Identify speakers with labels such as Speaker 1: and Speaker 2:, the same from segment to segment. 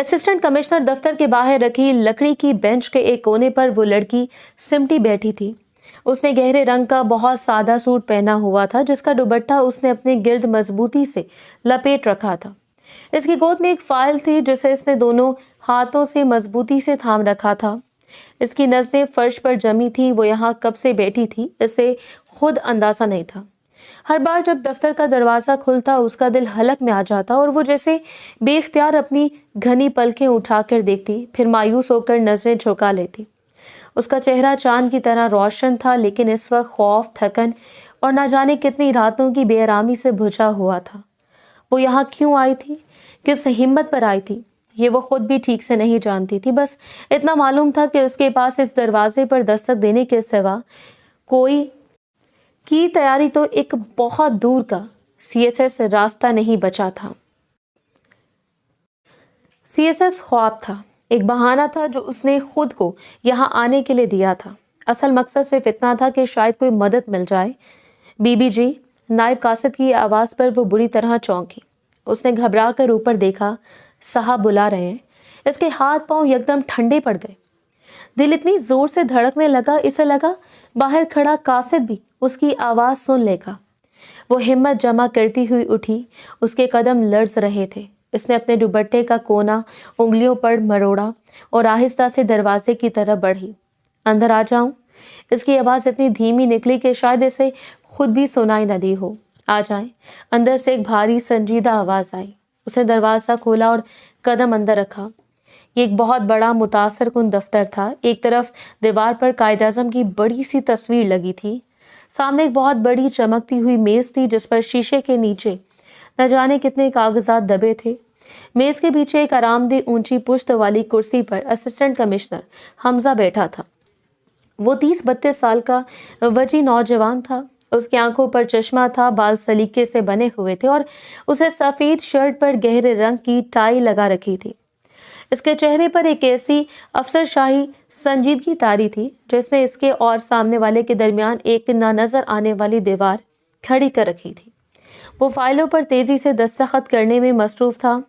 Speaker 1: Assistant commissioner दफ्तर के बाहर रखी लकड़ी की बेंच के एक कोने पर वो लड़की सिमटी बैठी थी। उसने गहरे रंग का बहुत सादा सूट पहना हुआ था, जिसका दुपट्टा उसने अपने गिर्द मजबूती से लपेट रखा था। इसकी गोद में एक फाइल थी जिसे इसने दोनों हाथों से मजबूती से थाम रखा था। इसकी नजरें फर्श पर जमी थी। वो यहाँ कब से बैठी थी इसे खुद अंदाजा नहीं था। हर बार जब दफ्तर का दरवाजा खुलता उसका दिल हलक में आ जाता और वो जैसे बेख्तियार अपनी घनी पलकें उठाकर देखती, फिर मायूस होकर नजरें झुका लेती। उसका चेहरा चांद की तरह रोशन था, लेकिन इस वक्त खौफ, थकन और न जाने कितनी रातों की बेआरामी से भुजा हुआ था। वो यहाँ क्यों आई थी, किस हिम्मत पर आई थी, ये वो खुद भी ठीक से नहीं जानती थी। बस इतना मालूम था कि उसके पास इस दरवाजे पर दस्तक देने के सिवा कोई की तैयारी तो एक बहुत दूर का सीएसएस रास्ता नहीं बचा था। सीएसएस ख्वाब था, एक बहाना था जो उसने खुद को यहाँ आने के लिए दिया था। असल मकसद सिर्फ इतना था कि शायद कोई मदद मिल जाए। बीबी जी, नायब कासिद की आवाज़ पर वो बुरी तरह चौंकी। उसने घबरा कर ऊपर देखा, साहब बुला रहे हैं। इसके हाथ पांव एकदम ठंडे पड़ गए। दिल इतनी जोर से धड़कने लगा, इसे लगा बाहर खड़ा कासिद भी उसकी आवाज़ सुन लेगा। वो हिम्मत जमा करती हुई उठी। उसके कदम लर्ज रहे थे। इसने अपने दुपट्टे का कोना उंगलियों पर मरोड़ा और आहिस्ता से दरवाजे की तरफ बढ़ी। अंदर आ जाऊं? इसकी आवाज़ इतनी धीमी निकली कि शायद इसे खुद भी सुनाई न दी हो। आ जाएं। अंदर से एक भारी संजीदा आवाज़ आई। उसने दरवाज़ा खोला और कदम अंदर रखा। ये एक बहुत बड़ा मुतासर कुन दफ्तर था। एक तरफ दीवार पर कायद आज़म की बड़ी सी तस्वीर लगी थी। सामने एक बहुत बड़ी चमकती हुई मेज़ थी जिस पर शीशे के नीचे न जाने कितने कागजात दबे थे। मेज़ के पीछे एक आरामदेह ऊंची पुश्त वाली कुर्सी पर असिस्टेंट कमिश्नर हमजा बैठा था। वो 30-32 साल का वजी नौजवान था। उसकी आंखों पर चश्मा था, बाल सलीके से बने हुए थे और उसे सफ़ेद शर्ट पर गहरे रंग की टाई लगा रखी थी। इसके चेहरे पर एक ऐसी अफसरशाही संजीदगी तारी थी जिसने इसके और सामने वाले के दरमियान एक ना नजर आने वाली दीवार खड़ी कर रखी थी। वो फाइलों पर तेजी से दस्तखत करने में मसरूफ था।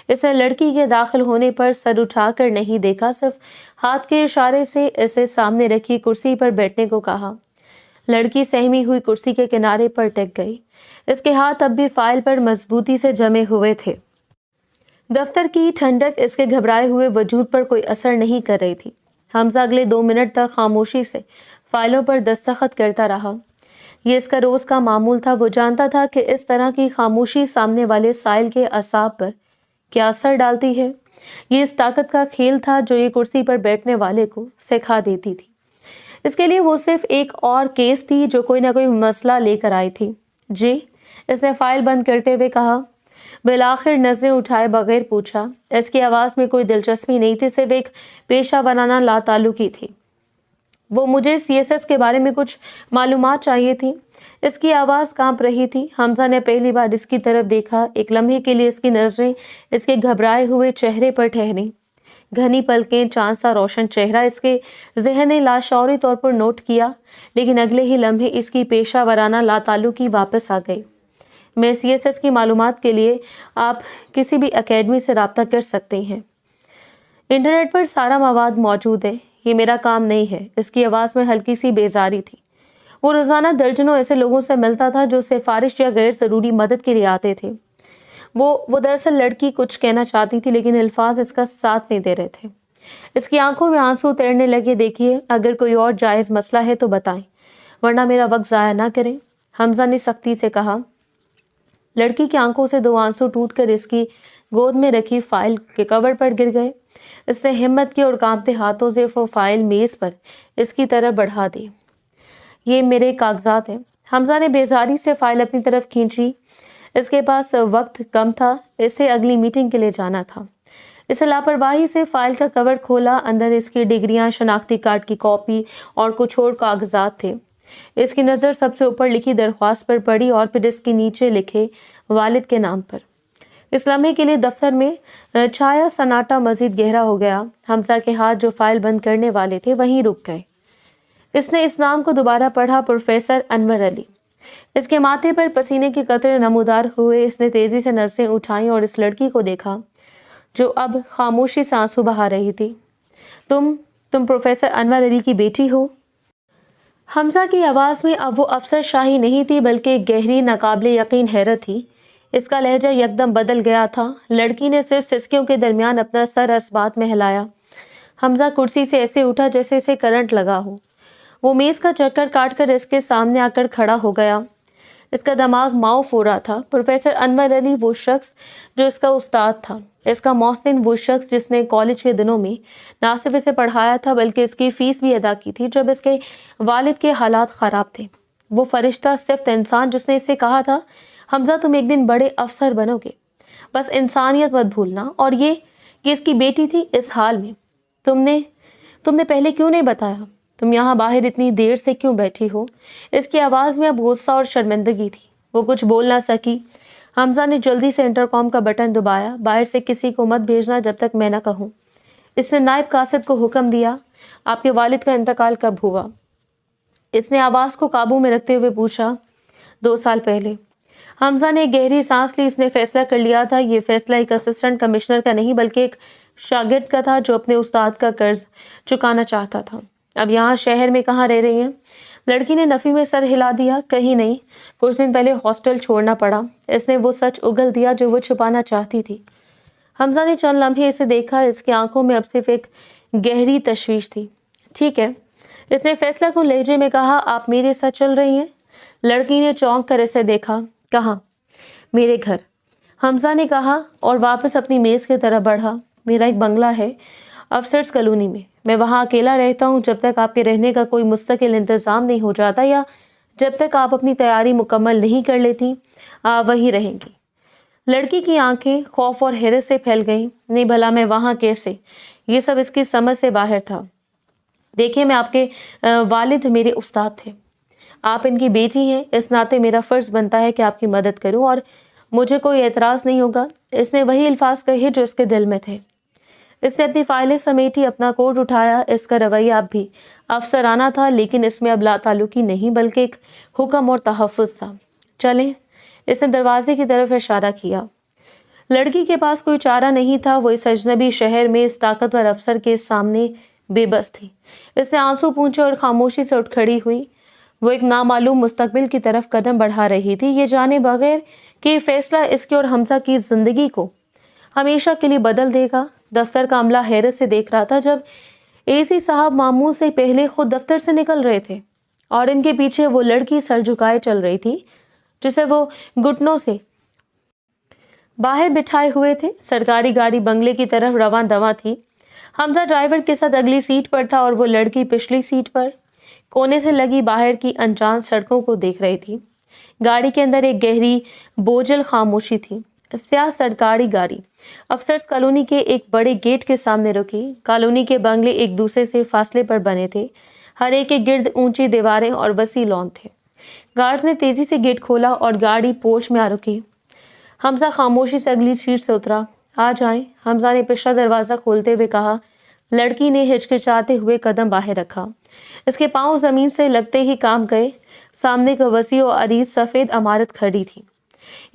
Speaker 1: इसने लड़की के दाखिल होने पर सर उठाकर नहीं देखा, सिर्फ हाथ के इशारे से इसे सामने रखी कुर्सी पर बैठने को कहा। लड़की सहमी हुई कुर्सी के किनारे पर टिक गई। इसके हाथ अब भी फाइल पर मजबूती से जमे हुए थे। दफ्तर की ठंडक इसके घबराए हुए वजूद पर कोई असर नहीं कर रही थी। हमजा अगले 2 मिनट तक खामोशी से फाइलों पर दस्तखत करता रहा। ये इसका रोज का मामूल था। वो जानता था कि इस तरह की खामोशी सामने वाले साइल के असाब पर क्या असर डालती है। ये इस ताकत का खेल था जो ये कुर्सी पर बैठने वाले को सिखा देती थी। इसके लिए वो सिर्फ एक और केस थी जो कोई ना कोई मसला लेकर आई थी। जी, इसने फाइल बंद करते हुए कहा। बिलाखिर नजरें उठाए बगैर पूछा। इसकी आवाज़ में कोई दिलचस्पी नहीं थी, सिर्फ एक पेशा बनाना लाताल्लुकी थी। वो मुझे सीएसएस के बारे में कुछ मालूमात चाहिए थी। इसकी आवाज़ कांप रही थी। हमजा ने पहली बार इसकी तरफ देखा। एक लम्हे के लिए इसकी नजरें इसके घबराए हुए चेहरे पर ठहरी। घनी पलकें, चांद सा रोशन चेहरा इसके जहन ने लाशौरी तौर पर नोट किया, लेकिन अगले ही लम्हे इसकी पेशा वराना लाताल्लुकी वापस आ गई। मैं सीएसएस की मालूमात के लिए आप किसी भी एकेडमी से रब्ता कर सकते हैं। इंटरनेट पर सारा मवाद मौजूद है। ये मेरा काम नहीं है। इसकी आवाज़ में हल्की सी बेजारी थी। वो रोज़ाना दर्जनों ऐसे लोगों से मिलता था जो सिफारिश या गैर ज़रूरी मदद के लिए आते थे। वो दरअसल लड़की कुछ कहना चाहती थी, लेकिन अल्फाज इसका साथ नहीं दे रहे थे। इसकी आंखों में आंसू तैरने लगे। देखिए, अगर कोई और जायज़ मसला है तो बताएं, वरना मेरा वक्त ज़ाया ना करें, हमजा ने सख्ती से कहा। लड़की की आंखों से 2 आंसू टूटकर इसकी गोद में रखी फाइल के कवर पर गिर गए। इसने हिम्मत की और कांपते हाथों से वो फाइल मेज़ पर इसकी तरफ बढ़ा दी। ये मेरे कागजात हैं। हमजा ने बेजारी से फाइल अपनी तरफ खींची। इसके पास वक्त कम था। इसे अगली मीटिंग के लिए जाना था। इसे लापरवाही से फाइल का कवर खोला। अंदर इसकी डिग्रियां, शनाख्ती कार्ड की कॉपी और कुछ और कागजात थे। इसकी नज़र सबसे ऊपर लिखी दरख्वास्त पर पड़ी और फिर इसके नीचे लिखे वालिद के नाम पर। इस लम्हे के लिए दफ्तर में छाया सन्नाटा मजीद गहरा हो गया। हमजा के हाथ जो फाइल बंद करने वाले थे वहीं रुक गए। इसने इस नाम को दोबारा पढ़ा, प्रोफेसर अनवर अली। इसके माथे पर पसीने के कतरे नमूदार हुए। इसने तेजी से नजरें उठाई और इस लड़की को देखा जो अब खामोशी से आंसू बहा रही थी। तुम प्रोफेसर अनवर अली की बेटी हो? हमजा की आवाज़ में अब वो अफसरशाही नहीं थी, बल्कि एक गहरी नाकाबिले यकीन हैरत थी। इसका लहजा यकदम बदल गया था। लड़की ने सिर्फ सिसकियों के दरमियान अपना सर असबात में हिलाया। हमजा कुर्सी से ऐसे उठा जैसे इसे करंट लगा हो। वो मेज़ का चक्कर काटकर इसके सामने आकर खड़ा हो गया। इसका दिमाग माउफ हो रहा था। प्रोफेसर अनवर अली, वो शख्स जो इसका उस्ताद था, इसका मोहसिन, वो शख्स जिसने कॉलेज के दिनों में ना सिर्फ इसे पढ़ाया था बल्कि इसकी फ़ीस भी अदा की थी जब इसके वालिद के हालात ख़राब थे। वो फरिश्ता सिफ्त इंसान जिसने इससे कहा था, हमजा तुम एक दिन बड़े अफसर बनोगे, बस इंसानियत मत भूलना। और ये कि इसकी बेटी थी इस हाल में। तुमने पहले क्यों नहीं बताया? तुम यहाँ बाहर इतनी देर से क्यों बैठी हो? इसकी आवाज़ में अब गुस्सा और शर्मिंदगी थी। वो कुछ बोल ना सकी। हमजा ने जल्दी से इंटरकॉम का बटन दबाया। बाहर से किसी को मत भेजना जब तक मैं ना कहूँ। इसने नायब कासिद को हुक्म दिया। आपके वालिद का इंतकाल कब हुआ? इसने आवाज़ को काबू में रखते हुए पूछा। 2 साल पहले। हमजा ने गहरी सांस ली। इसने फैसला कर लिया था। ये फैसला एक असिस्टेंट कमिश्नर का नहीं बल्कि एक शागिर्द का था जो अपने उस्ताद का कर्ज चुकाना चाहता था। अब यहाँ शहर में कहाँ रह रही हैं? लड़की ने नफ़ी में सर हिला दिया। कहीं नहीं, कुछ दिन पहले हॉस्टल छोड़ना पड़ा। इसने वो सच उगल दिया जो वो छुपाना चाहती थी। हमजा ने चंद लम्हे इसे देखा। इसकी आंखों में अब सिर्फ एक गहरी तशवीश थी। ठीक है, इसने फैसला कुन लहजे में कहा। आप मेरे साथ चल रही हैं? लड़की ने चौंक कर इसे देखा। कहाँ? मेरे घर, हमजा ने कहा और वापस अपनी मेज़ की तरफ बढ़ा। मेरा एक बंगला है अफसर्स कॉलोनी में। मैं वहाँ अकेला रहता हूँ जब तक आपके रहने का कोई मुस्तकिल इंतज़ाम नहीं हो जाता, या जब तक आप अपनी तैयारी मुकम्मल नहीं कर लेती, आप वहीं रहेंगी। लड़की की आंखें खौफ और हैरत से फैल गईं। नहीं भला मैं वहाँ कैसे? ये सब इसकी समझ से बाहर था। देखिए, मैं आपके वालिद मेरे उस्ताद थे, आप इनकी बेटी हैं। इस नाते मेरा फ़र्ज़ बनता है कि आपकी मदद करूं और मुझे कोई एतराज़ नहीं होगा। इसने वही अल्फाज कहे जो इसके दिल में थे। इसने अपनी फाइलें समेटी, अपना कोट उठाया। इसका रवैया अब भी अफसराना था, लेकिन इसमें अब लाताल्लुकी नहीं बल्कि एक हुक्म और तहफ़्फ़ुज़ था। चलें, इसने दरवाजे की तरफ इशारा किया। लड़की के पास कोई चारा नहीं था। वो इस अजनबी शहर में इस ताकतवर अफसर के सामने बेबस थी। इसने आंसू पूंछे और खामोशी से उठ खड़ी हुई। वो एक नामालूम मुस्तकबिल की तरफ कदम बढ़ा रही थी, ये जाने बगैर कि ये फैसला इसके और हमजा की ज़िंदगी को हमेशा के लिए बदल देगा। दफ्तर का अमला हैरत से देख रहा था जब एसी साहब मामूल से पहले खुद दफ्तर से निकल रहे थे और इनके पीछे वो लड़की सर झुकाए चल रही थी जिसे वो घुटनों से बाहर बिठाए हुए थे। सरकारी गाड़ी बंगले की तरफ रवां दवा थी। हमजा ड्राइवर के साथ अगली सीट पर था और वो लड़की पिछली सीट पर कोने से लगी बाहर की अनजान सड़कों को देख रही थी। गाड़ी के अंदर एक गहरी बोझल खामोशी थी। स्याह सरकारी गाड़ी अफसर्स कॉलोनी के एक बड़े गेट के सामने रुकी। कॉलोनी के बंगले एक दूसरे से फासले पर बने थे। हर एक के गिर्द ऊंची दीवारें और वसी लॉन थे। गार्ड ने तेजी से गेट खोला और गाड़ी पोर्च में आ रुकी। हमजा खामोशी से अगली सीट से उतरा। आ जाएं, हमजा ने पिछला दरवाज़ा खोलते हुए कहा। लड़की ने हिचकिचाते हुए कदम बाहर रखा। इसके पांव ज़मीन से लगते ही काम गए। सामने का वसी और अरीज सफ़ेद इमारत खड़ी थी।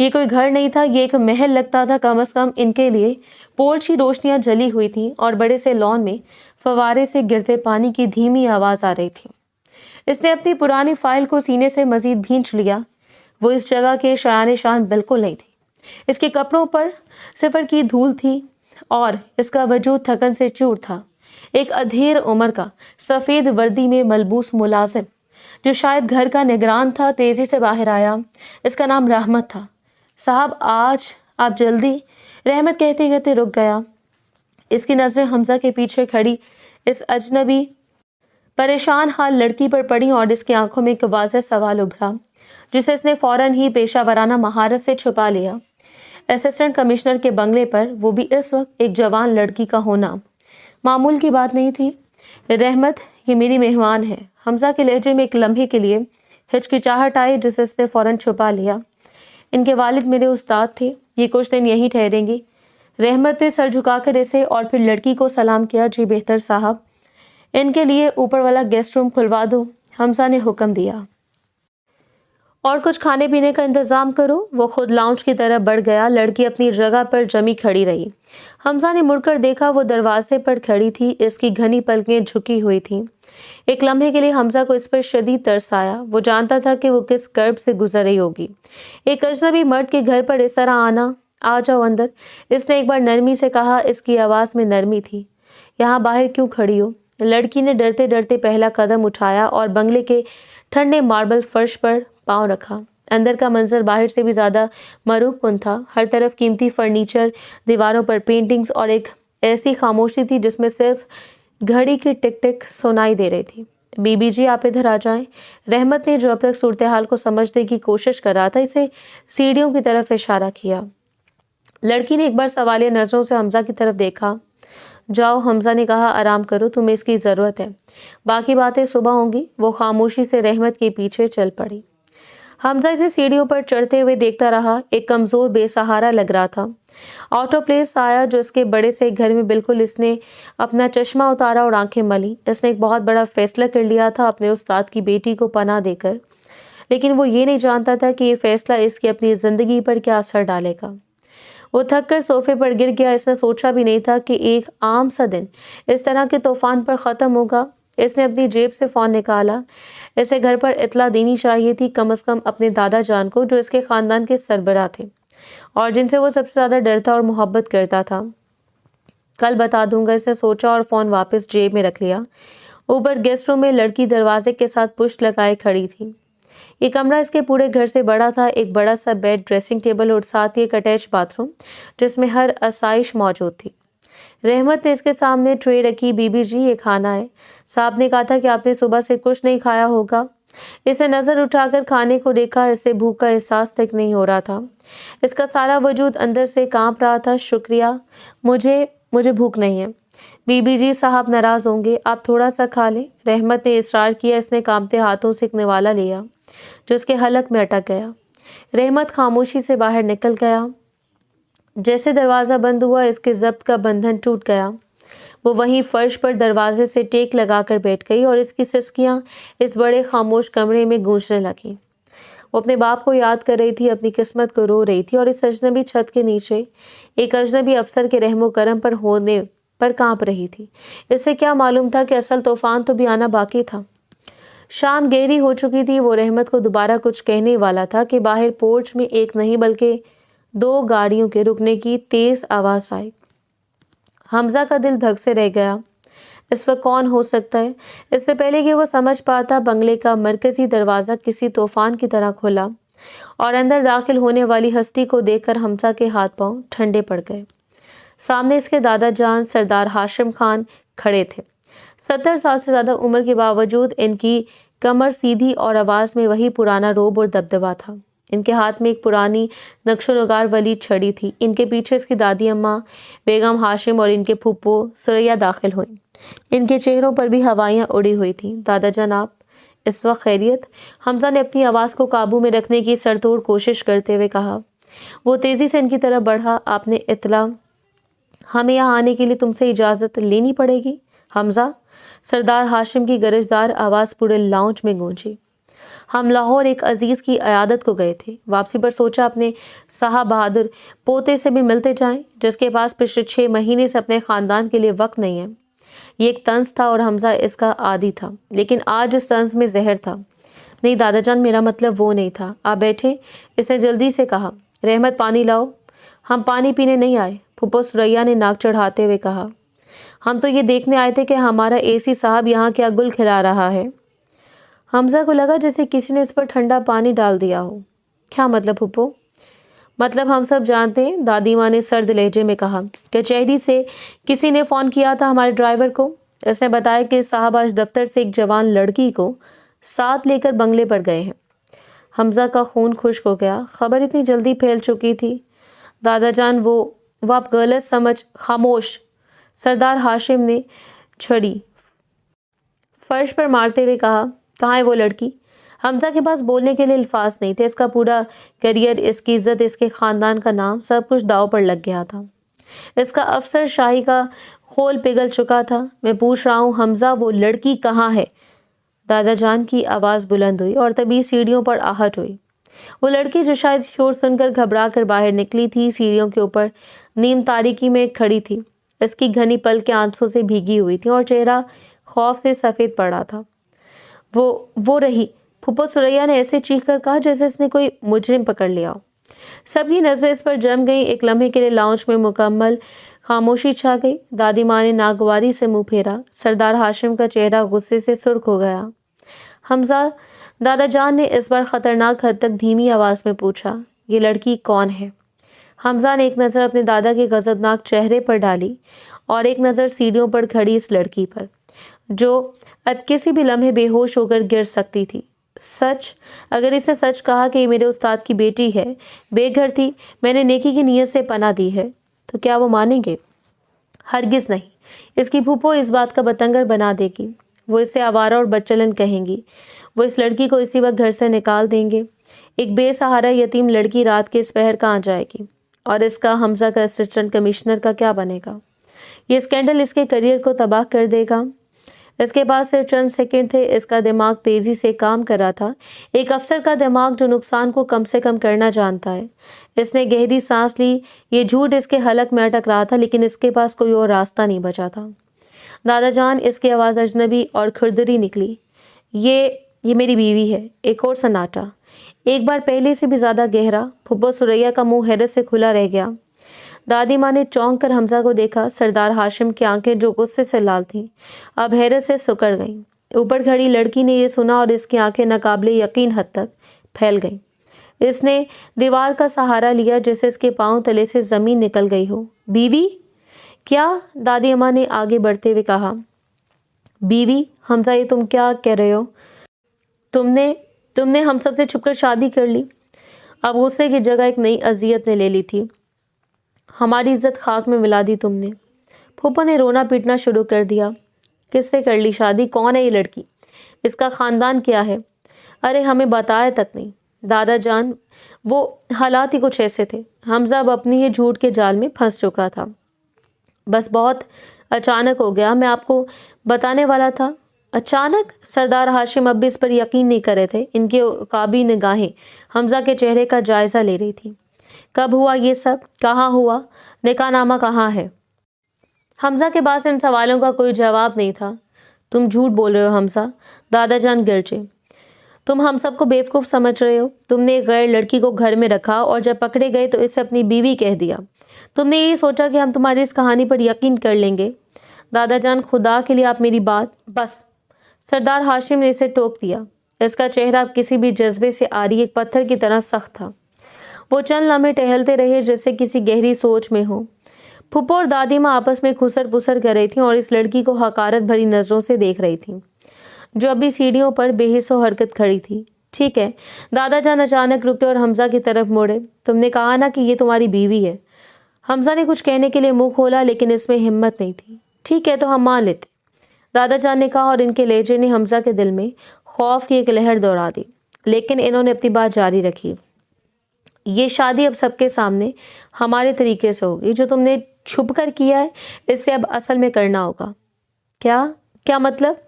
Speaker 1: ये कोई घर नहीं था, ये एक महल लगता था। कम से कम इनके लिए पोर्च की रोशनियां जली हुई थी और बड़े से लॉन में फवारे से गिरते पानी की धीमी आवाज़ आ रही थी। इसने अपनी पुरानी फाइल को सीने से मजीद भींच लिया। वो इस जगह के शान शान बिल्कुल नहीं थी। इसके कपड़ों पर सिफर की धूल थी और इसका वजूद थकन से चूर था। एक अधेड़ उम्र का सफ़ेद वर्दी में मलबूस मुलाजिम जो शायद घर का निगरान था तेजी से बाहर आया। इसका नाम रहमत था। साहब, आज आप जल्दी, रहमत कहते कहते रुक गया। इसकी नज़रें हमजा के पीछे खड़ी इस अजनबी परेशान हाल लड़की पर पड़ी और इसकी आंखों में एक वाज़ेह सवाल उभरा जिसे इसने फौरन ही पेशावराना महारत से छुपा लिया। असिस्टेंट कमिश्नर के बंगले पर, वो भी इस वक्त एक जवान लड़की का होना मामूल की बात नहीं थी। रहमत, ये मेरी मेहमान है। हमजा के लहजे में एक लम्हे के लिए हिचकिचाहट आई जिसे इसने फौरन छुपा लिया। इनके वालिद मेरे उस्ताद थे, ये कुछ दिन यहीं ठहरेंगी। रहमत ने सर झुकाकर इसे और फिर लड़की को सलाम किया। जी बेहतर साहब, इनके लिए ऊपर वाला गेस्ट रूम खुलवा दो, हमजा ने हुक्म दिया। اور کچھ کھانے پینے کا انتظام کرو۔ وہ خود لاؤنج کی طرف بڑھ گیا۔ لڑکی اپنی جگہ پر جمی کھڑی رہی۔ حمزہ نے مڑ کر دیکھا، وہ دروازے پر کھڑی تھی، اس کی گھنی پلکیں جھکی ہوئی تھیں۔ ایک لمحے کے لیے حمزہ کو اس پر شدید ترس آیا۔ وہ جانتا تھا کہ وہ کس کرب سے گزر رہی ہوگی۔ ایک اجنبی مرد کے گھر پر اس طرح آنا۔ آ جاؤ اندر، اس نے ایک بار نرمی سے کہا۔ اس کی آواز میں نرمی تھی۔ یہاں باہر کیوں کھڑی ہو؟ لڑکی نے ڈرتے ڈرتے پہلا قدم اٹھایا اور بنگلے کے ٹھنڈے ماربل فرش پر پاؤں رکھا۔ اندر کا منظر باہر سے بھی زیادہ مرعوب کن تھا۔ ہر طرف قیمتی فرنیچر، دیواروں پر پینٹنگز اور ایک ایسی خاموشی تھی جس میں صرف گھڑی کی ٹک ٹک سنائی دے رہی تھی۔ بی بی جی، آپ ادھر آ جائیں۔ رحمت نے، جو اب تک صورتحال کو سمجھنے کی کوشش کر رہا تھا، اسے سیڑھیوں کی طرف اشارہ کیا۔ لڑکی نے ایک بار سوالیہ نظروں سے حمزہ کی طرف دیکھا۔ جاؤ، حمزہ نے کہا، آرام کرو، تمہیں اس کی ضرورت ہے، باقی باتیں صبح ہوں گی۔ وہ خاموشی سے رحمت کے پیچھے چل پڑی۔ حمزہ اسے سیڑھیوں پر چڑھتے ہوئے دیکھتا رہا۔ ایک کمزور بے سہارا لگ رہا تھا۔ آٹو پلیس آیا جو اس کے بڑے سے گھر میں بالکل اس نے اپنا چشمہ اتارا اور آنکھیں ملی۔ اس نے ایک بہت بڑا فیصلہ کر لیا تھا اپنے استاد کی بیٹی کو پناہ دے کر، لیکن وہ یہ نہیں جانتا تھا کہ یہ فیصلہ اس کی اپنی زندگی پر کیا اثر ڈالے گا۔ وہ تھک کر صوفے پر گر گیا۔ اس نے سوچا بھی نہیں تھا کہ ایک عام سا دن اس طرح کے طوفان پر ختم ہوگا۔ اس نے اپنی جیب سے فون نکالا۔ اسے گھر پر اطلاع دینی چاہیے تھی، کم از کم اپنے دادا جان کو، جو اس کے خاندان کے سربراہ تھے اور جن سے وہ سب سے زیادہ ڈرتا اور محبت کرتا تھا۔ کل بتا دوں گا، اس نے سوچا اور فون واپس جیب میں رکھ لیا۔ اوپر گیسٹ روم میں لڑکی دروازے کے ساتھ پشت لگائے کھڑی تھی۔ یہ کمرہ اس کے پورے گھر سے بڑا تھا۔ ایک بڑا سا بیڈ، ڈریسنگ ٹیبل اور ساتھ ہی ایک اٹیچ باتھ روم جس میں ہر آسائش موجود تھی۔ رحمت نے اس کے سامنے ٹرے رکھی۔ بی بی جی، یہ کھانا ہے، صاحب نے کہا تھا کہ آپ نے صبح سے کچھ نہیں کھایا ہوگا۔ اس نے نظر اٹھا کر کھانے کو دیکھا۔ اسے بھوک کا احساس تک نہیں ہو رہا تھا۔ اس کا سارا وجود اندر سے کانپ رہا تھا۔ شکریہ، مجھے بھوک نہیں ہے۔ بی بی جی، صاحب ناراض ہوں گے، آپ تھوڑا سا کھا لیں۔ رحمت نے اصرار کیا۔ اس نے کانپتے ہاتھوں سے ایک نوالا لیا جو اس کے حلق میں اٹک گیا۔ رحمت خاموشی سے باہر نکل گیا۔ جیسے دروازہ بند ہوا، اس کے ضبط کا بندھن ٹوٹ گیا۔ وہ وہیں فرش پر دروازے سے ٹیک لگا کر بیٹھ گئی اور اس کی سسکیاں اس بڑے خاموش کمرے میں گونجنے لگیں۔ وہ اپنے باپ کو یاد کر رہی تھی، اپنی قسمت کو رو رہی تھی اور اس اجنبی چھت کے نیچے ایک اجنبی افسر کے رحم و کرم پر ہونے پر کانپ رہی تھی۔ اسے کیا معلوم تھا کہ اصل طوفان تو بھی آنا باقی تھا۔ شام گہری ہو چکی تھی۔ وہ رحمت کو دوبارہ کچھ کہنے والا تھا کہ باہر پورچ میں ایک نہیں بلکہ 2 گاڑیوں کے رکنے کی تیز آواز آئی۔ حمزہ کا دل دھک سے رہ گیا۔ اس وقت کون ہو سکتا ہے؟ اس سے پہلے کہ وہ سمجھ پاتا، بنگلے کا مرکزی دروازہ کسی طوفان کی طرح کھلا اور اندر داخل ہونے والی ہستی کو دیکھ کر حمزہ کے ہاتھ پاؤں ٹھنڈے پڑ گئے۔ سامنے اس کے دادا جان سردار ہاشم خان کھڑے تھے۔ 70 سال سے زیادہ عمر کے باوجود ان کی کمر سیدھی اور آواز میں وہی پرانا روب اور دبدبا تھا۔ ان کے ہاتھ میں ایک پرانی نقش و نگار والی چھڑی تھی۔ ان کے پیچھے اس کی دادی اماں بیگم ہاشم اور ان کے پھپھو سریا داخل ہوئیں۔ ان کے چہروں پر بھی ہوائیاں اڑی ہوئی تھیں۔ دادا جان، آپ اس وقت خیریت؟ حمزہ نے اپنی آواز کو قابو میں رکھنے کی سرتوڑ کوشش کرتے ہوئے کہا۔ وہ تیزی سے ان کی طرف بڑھا۔ آپ نے اطلاع؟ ہمیں یہاں آنے کے لیے تم سے اجازت لینی پڑے گی حمزہ، سردار ہاشم کی گرجدار آواز پورے لاؤنج میں گونجی۔ ہم لاہور ایک عزیز کی عیادت کو گئے تھے، واپسی پر سوچا اپنے صاحب بہادر پوتے سے بھی ملتے جائیں جس کے پاس پچھلے 6 مہینے سے اپنے خاندان کے لیے وقت نہیں ہے۔ یہ ایک طنز تھا اور حمزہ اس کا عادی تھا، لیکن آج اس طنز میں زہر تھا۔ نہیں دادا جان، میرا مطلب وہ نہیں تھا، آپ بیٹھیں، اس نے جلدی سے کہا۔ رحمت، پانی لاؤ۔ ہم پانی پینے نہیں آئے، پھپھو سریا نے ناک چڑھاتے ہوئے کہا۔ ہم تو یہ دیکھنے آئے تھے کہ ہمارا اے سی صاحب یہاں کیا گل کھلا رہا ہے۔ حمزہ کو لگا جیسے کسی نے اس پر ٹھنڈا پانی ڈال دیا ہو۔ کیا مطلب پھپھو؟ مطلب ہم سب جانتے ہیں، دادی ماں نے سرد لہجے میں کہا۔ کچہری سے کسی نے فون کیا تھا ہمارے ڈرائیور کو۔ اس نے بتایا کہ صاحب آج دفتر سے ایک جوان لڑکی کو ساتھ لے کر بنگلے پر گئے ہیں۔ حمزہ کا خون خشک ہو گیا۔ خبر اتنی جلدی پھیل چکی تھی؟ دادا جان، وہ آپ غلط سمجھ۔ خاموش، سردار ہاشم نے چھڑی فرش پر مارتے ہوئے کہا۔ کہاں ہے وہ لڑکی؟ حمزہ کے پاس بولنے کے لیے الفاظ نہیں تھے۔ اس کا پورا کیریئر، اس کی عزت، اس کے خاندان کا نام، سب کچھ داؤ پر لگ گیا تھا۔ اس کا افسر شاہی کا خول پگھل چکا تھا۔ میں پوچھ رہا ہوں حمزہ، وہ لڑکی کہاں ہے؟ دادا جان کی آواز بلند ہوئی اور تبھی سیڑھیوں پر آہٹ ہوئی۔ वो लड़की जो शायद शोर सुनकर घबरा कर बाहर निकली थी, सीढ़ियों के ऊपर नीम तारीकी में खड़ी थी। इसकी घनी पलकें आंसू से भीगी हुई थी और चेहरा खौफ से सफेद पड़ा था। वो रही, फूफो सुरैया ने ऐसे चीख कर कहा जैसे इसने कोई मुजरिम पकड़ लिया हो। सबकी नजरें इस पर जम गई। एक लम्हे के लिए लाउंज में मुकम्मल खामोशी छा गई। दादी माँ ने नागवारी से मुंह फेरा। सरदार हाशिम का चेहरा गुस्से से सुर्ख हो गया। हमजा, दादा जान ने इस बार खतरनाक हद तक धीमी आवाज में पूछा, ये लड़की कौन है? हमजा ने एक नज़र अपने दादा के गजबनाक चेहरे पर डाली और एक नज़र सीढ़ियों पर खड़ी इस लड़की पर, जो अब किसी भी लम्हे बेहोश होकर गिर सकती थी। सच, अगर इसने सच कहा कि ये मेरे उस्ताद की बेटी है, बेघर थी, मैंने नेकी की नीयत से पनाह दी है, तो क्या वो मानेंगे? हरगिज नहीं। इसकी फूफो इस बात का बतंगर बना देगी। वो इसे आवारा और बदचलन कहेंगी। वो इस लड़की को इसी वक्त घर से निकाल देंगे। एक बेसहारा यतीम लड़की रात के इस पहर कहाँ जाएगी? और इसका हमजा का असिस्टेंट कमिश्नर का क्या बनेगा? ये स्कैंडल इसके करियर को तबाह कर देगा। इसके पास सिर्फ चंद सेकंड थे। इसका दिमाग तेजी से काम कर रहा था, एक अफसर का दिमाग जो नुकसान को कम से कम करना जानता है। इसने गहरी सांस ली। ये झूठ इसके हलक में अटक रहा था, लेकिन इसके पास कोई और रास्ता नहीं बचा था। दादा जान, इसकी आवाज़ अजनबी और खुरदरी निकली। ये मेरी बीवी है। एक और सन्नाटा, एक बार पहले से भी ज्यादा गहरा। फुब्बो सुरैया का मुंह हैरत से खुला रह गया। दादी माँ ने चौंक कर हमजा को देखा। सरदार हाशिम की आंखें जो गुस्से से लाल थीं, अब हैरत से सिकुड़ गईं। ऊपर खड़ी लड़की ने यह सुना और इसकी आंखें नाकाबिले यकीन हद तक फैल गईं। इसने दीवार का सहारा लिया जैसे इसके पांव तले से जमीन निकल गई हो। बीवी? क्या? दादी अम्मा ने आगे बढ़ते हुए कहा। बीवी? हमजा, ये तुम क्या कह रहे हो? तुमने हम सबसे छुपकर शादी कर ली। अब गुस्से की जगह एक नई अजियत ने ले ली थी। हमारी इज्जत खाक में मिला दी तुमने। फूफा ने रोना पीटना शुरू कर दिया। किससे कर ली शादी? कौन है ये लड़की? इसका खानदान क्या है? अरे हमें बताया तक नहीं। दादा जान, वो हालात ही कुछ ऐसे थे। हमजा अब अपनी ही झूठ के जाल में फंस चुका था। बस बहुत अचानक हो गया, मैं आपको बताने वाला था। अचानक? सरदार हाशिम अब भी इस पर यकीन नहीं कर रहे थे। इनकी काबी निगाहें हमजा के चेहरे का जायजा ले रही थी। कब हुआ ये सब? कहाँ हुआ? निकाहनामा कहाँ है? हमजा के पास इन सवालों का कोई जवाब नहीं था। तुम झूठ बोल रहे हो हमजा। दादा जान गरजे। तुम हम सबको बेवकूफ़ समझ रहे हो। तुमने एक गैर लड़की को घर में रखा और जब पकड़े गए तो इसे अपनी बीवी कह दिया। तुमने ये सोचा कि हम तुम्हारी इस कहानी पर यकीन कर लेंगे। दादा जान, खुदा के लिए आप मेरी बात। बस। सरदार हाशिम ने इसे टोक दिया। इसका चेहरा किसी भी जज्बे से आरी एक पत्थर की तरह सख्त था। वो चंद लम्हे टहलते रहे जैसे किसी गहरी सोच में हो। फूफो और दादी माँ आपस में खुसर पुसर कर रही थी और इस लड़की को हकारत भरी नजरों से देख रही थी, जो अभी सीढ़ियों पर बेहिस्सो हरकत खड़ी थी। ठीक है। दादा जान अचानक रुके और हमजा की तरफ मुड़े। तुमने कहा ना कि ये तुम्हारी बीवी है। हमजा ने कुछ कहने के लिए मुंह खोला, लेकिन इसमें हिम्मत नहीं थी। ठीक है, तो हम मान लेते, दादा जान ने कहा, और इनके लहजे ने हमजा के दिल में खौफ की एक लहर दौड़ा दी। लेकिन इन्होंने अपनी बात जारी रखी। ये शादी अब सबके सामने हमारे तरीके से होगी। जो तुमने छुप कर किया है, इससे अब असल में करना होगा। क्या मतलब?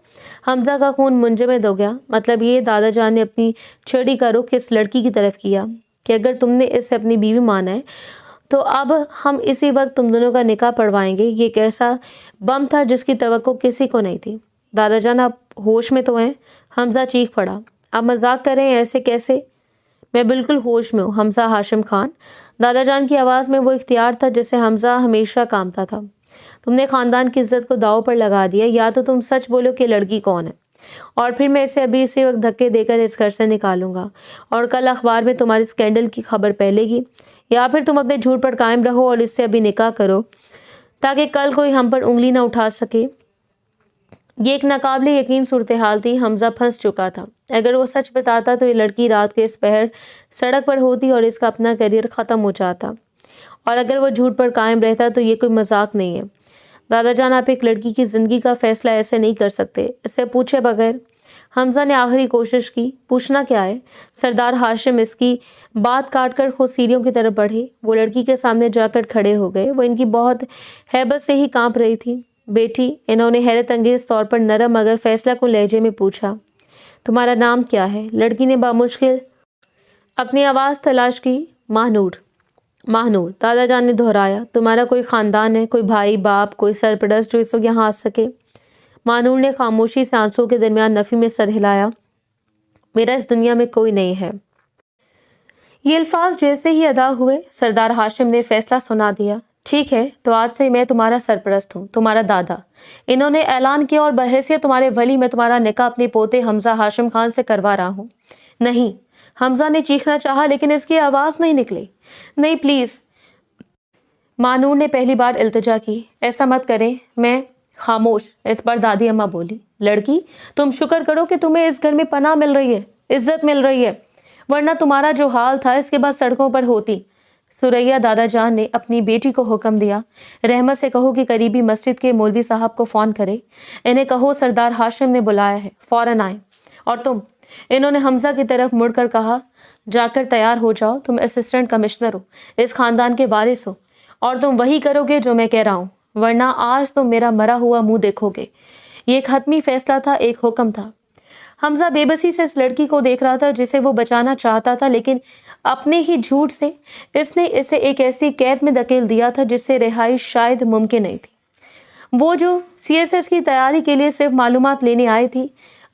Speaker 1: हमजा का खून मुंजमद हो गया। मतलब ये, दादा जान ने अपनी छड़ी का रुख इस लड़की की तरफ किया, कि अगर तुमने इससे अपनी बीवी माना है तो अब हम इसी वक्त तुम दोनों का निकाह पढ़वाएंगे। ये एक ऐसा बम था जिसकी तवक्को किसी को नहीं थी। दादा जान, आप होश में तो हैं? हमजा चीख पड़ा। आप मजाक कर रहे हैं? ऐसे कैसे? मैं बिल्कुल होश में हूँ हमजा हाशिम खान। दादा जान की आवाज़ में वो इख्तियार था जिससे हमजा हमेशा कामता था। तुमने खानदान की इज्जत को दांव पर लगा दिया। या तो तुम सच बोलो कि लड़की कौन है, और फिर मैं इसे अभी इसी वक्त धक्के देकर इस घर से निकालूंगा और कल अखबार में तुम्हारी स्कैंडल की खबर फैलेगी। या फिर तुम अपने झूठ पर कायम रहो और इससे अभी निकाह करो, ताकि कल कोई हम पर उंगली ना उठा सके। ये एक नाकाबिले यकीन सूरत हाल थी। हमजा फंस चुका था। अगर वो सच बताता तो ये लड़की रात के इस पहर सड़क पर होती और इसका अपना करियर ख़त्म हो जाता, और अगर वो झूठ पर कायम रहता तो ये कोई मजाक नहीं है। दादा जान, आप एक लड़की की ज़िंदगी का फैसला ऐसे नहीं कर सकते, इससे पूछे बगैर। हमजा ने आखिरी कोशिश की। पूछना क्या है? सरदार हाशिम इसकी बात काटकर खुद सीढ़ियों की तरफ बढ़े। वो लड़की के सामने जाकर खड़े हो गए। वो इनकी बहुत हैबत से ही कांप रही थी। बेटी, इन्होंने हैरत अंगेज तौर पर नरम मगर फैसला कुन लहजे में पूछा, तुम्हारा नाम क्या है? लड़की ने बामुश्किल اپنی آواز تلاش کی۔ ماہنور ماہنور دادا جان نے دہرایا، تمہارا کوئی خاندان ہے، کوئی بھائی باپ، کوئی سرپرست جو اس وقت یہاں آ سکے؟ ماہنور نے خاموشی سے آنسوں کے درمیان نفی میں سر ہلایا، میرا اس دنیا میں کوئی نہیں ہے۔ یہ الفاظ جیسے ہی ادا ہوئے سردار ہاشم نے فیصلہ سنا دیا، ٹھیک ہے تو آج سے میں تمہارا سرپرست ہوں، تمہارا دادا۔ انہوں نے اعلان کیا، اور بحیثیت تمہارے ولی میں تمہارا نکاح اپنے پوتے حمزہ ہاشم خان سے کروا رہا ہوں۔ نہیں، حمزہ نے چیخنا چاہا لیکن اس کی آواز نہیں نکلی۔ نہیں پلیز، مانور نے پہلی بار التجا کی، ایسا مت کریں، میں خاموش۔ اس پر دادی اماں بولی، لڑکی تم شکر کرو کہ تمہیں اس گھر میں پناہ مل رہی ہے، عزت مل رہی ہے، ورنہ تمہارا جو حال تھا اس کے بعد سڑکوں پر ہوتی۔ سریا دادا جان نے اپنی بیٹی کو حکم دیا، رحمت سے کہو کہ قریبی مسجد کے مولوی صاحب کو فون کرے، انہیں کہو سردار ہاشم نے بلایا ہے، فوراً آئیں۔ اور تم، انہوں نے حمزہ کی طرف مڑ کر کہا، جا کر تیار ہو جاؤ، تم اسسٹنٹ کمشنر ہو، اس خاندان کے وارث ہو، اور تم وہی کرو گے جو میں کہہ رہا ہوں، ورنہ آج تم میرا مرا ہوا منہ دیکھو گے۔ یہ ایک حتمی فیصلہ تھا، ایک حکم تھا۔ حمزہ بے بسی سے اس لڑکی کو دیکھ رہا تھا جسے وہ بچانا چاہتا تھا، لیکن اپنے ہی جھوٹ سے اس نے اسے ایک ایسی قید میں دھکیل دیا تھا جس سے رہائی شاید ممکن نہیں تھی۔ وہ جو CSS کی تیاری کے لیے صرف معلومات لینے آئی تھی،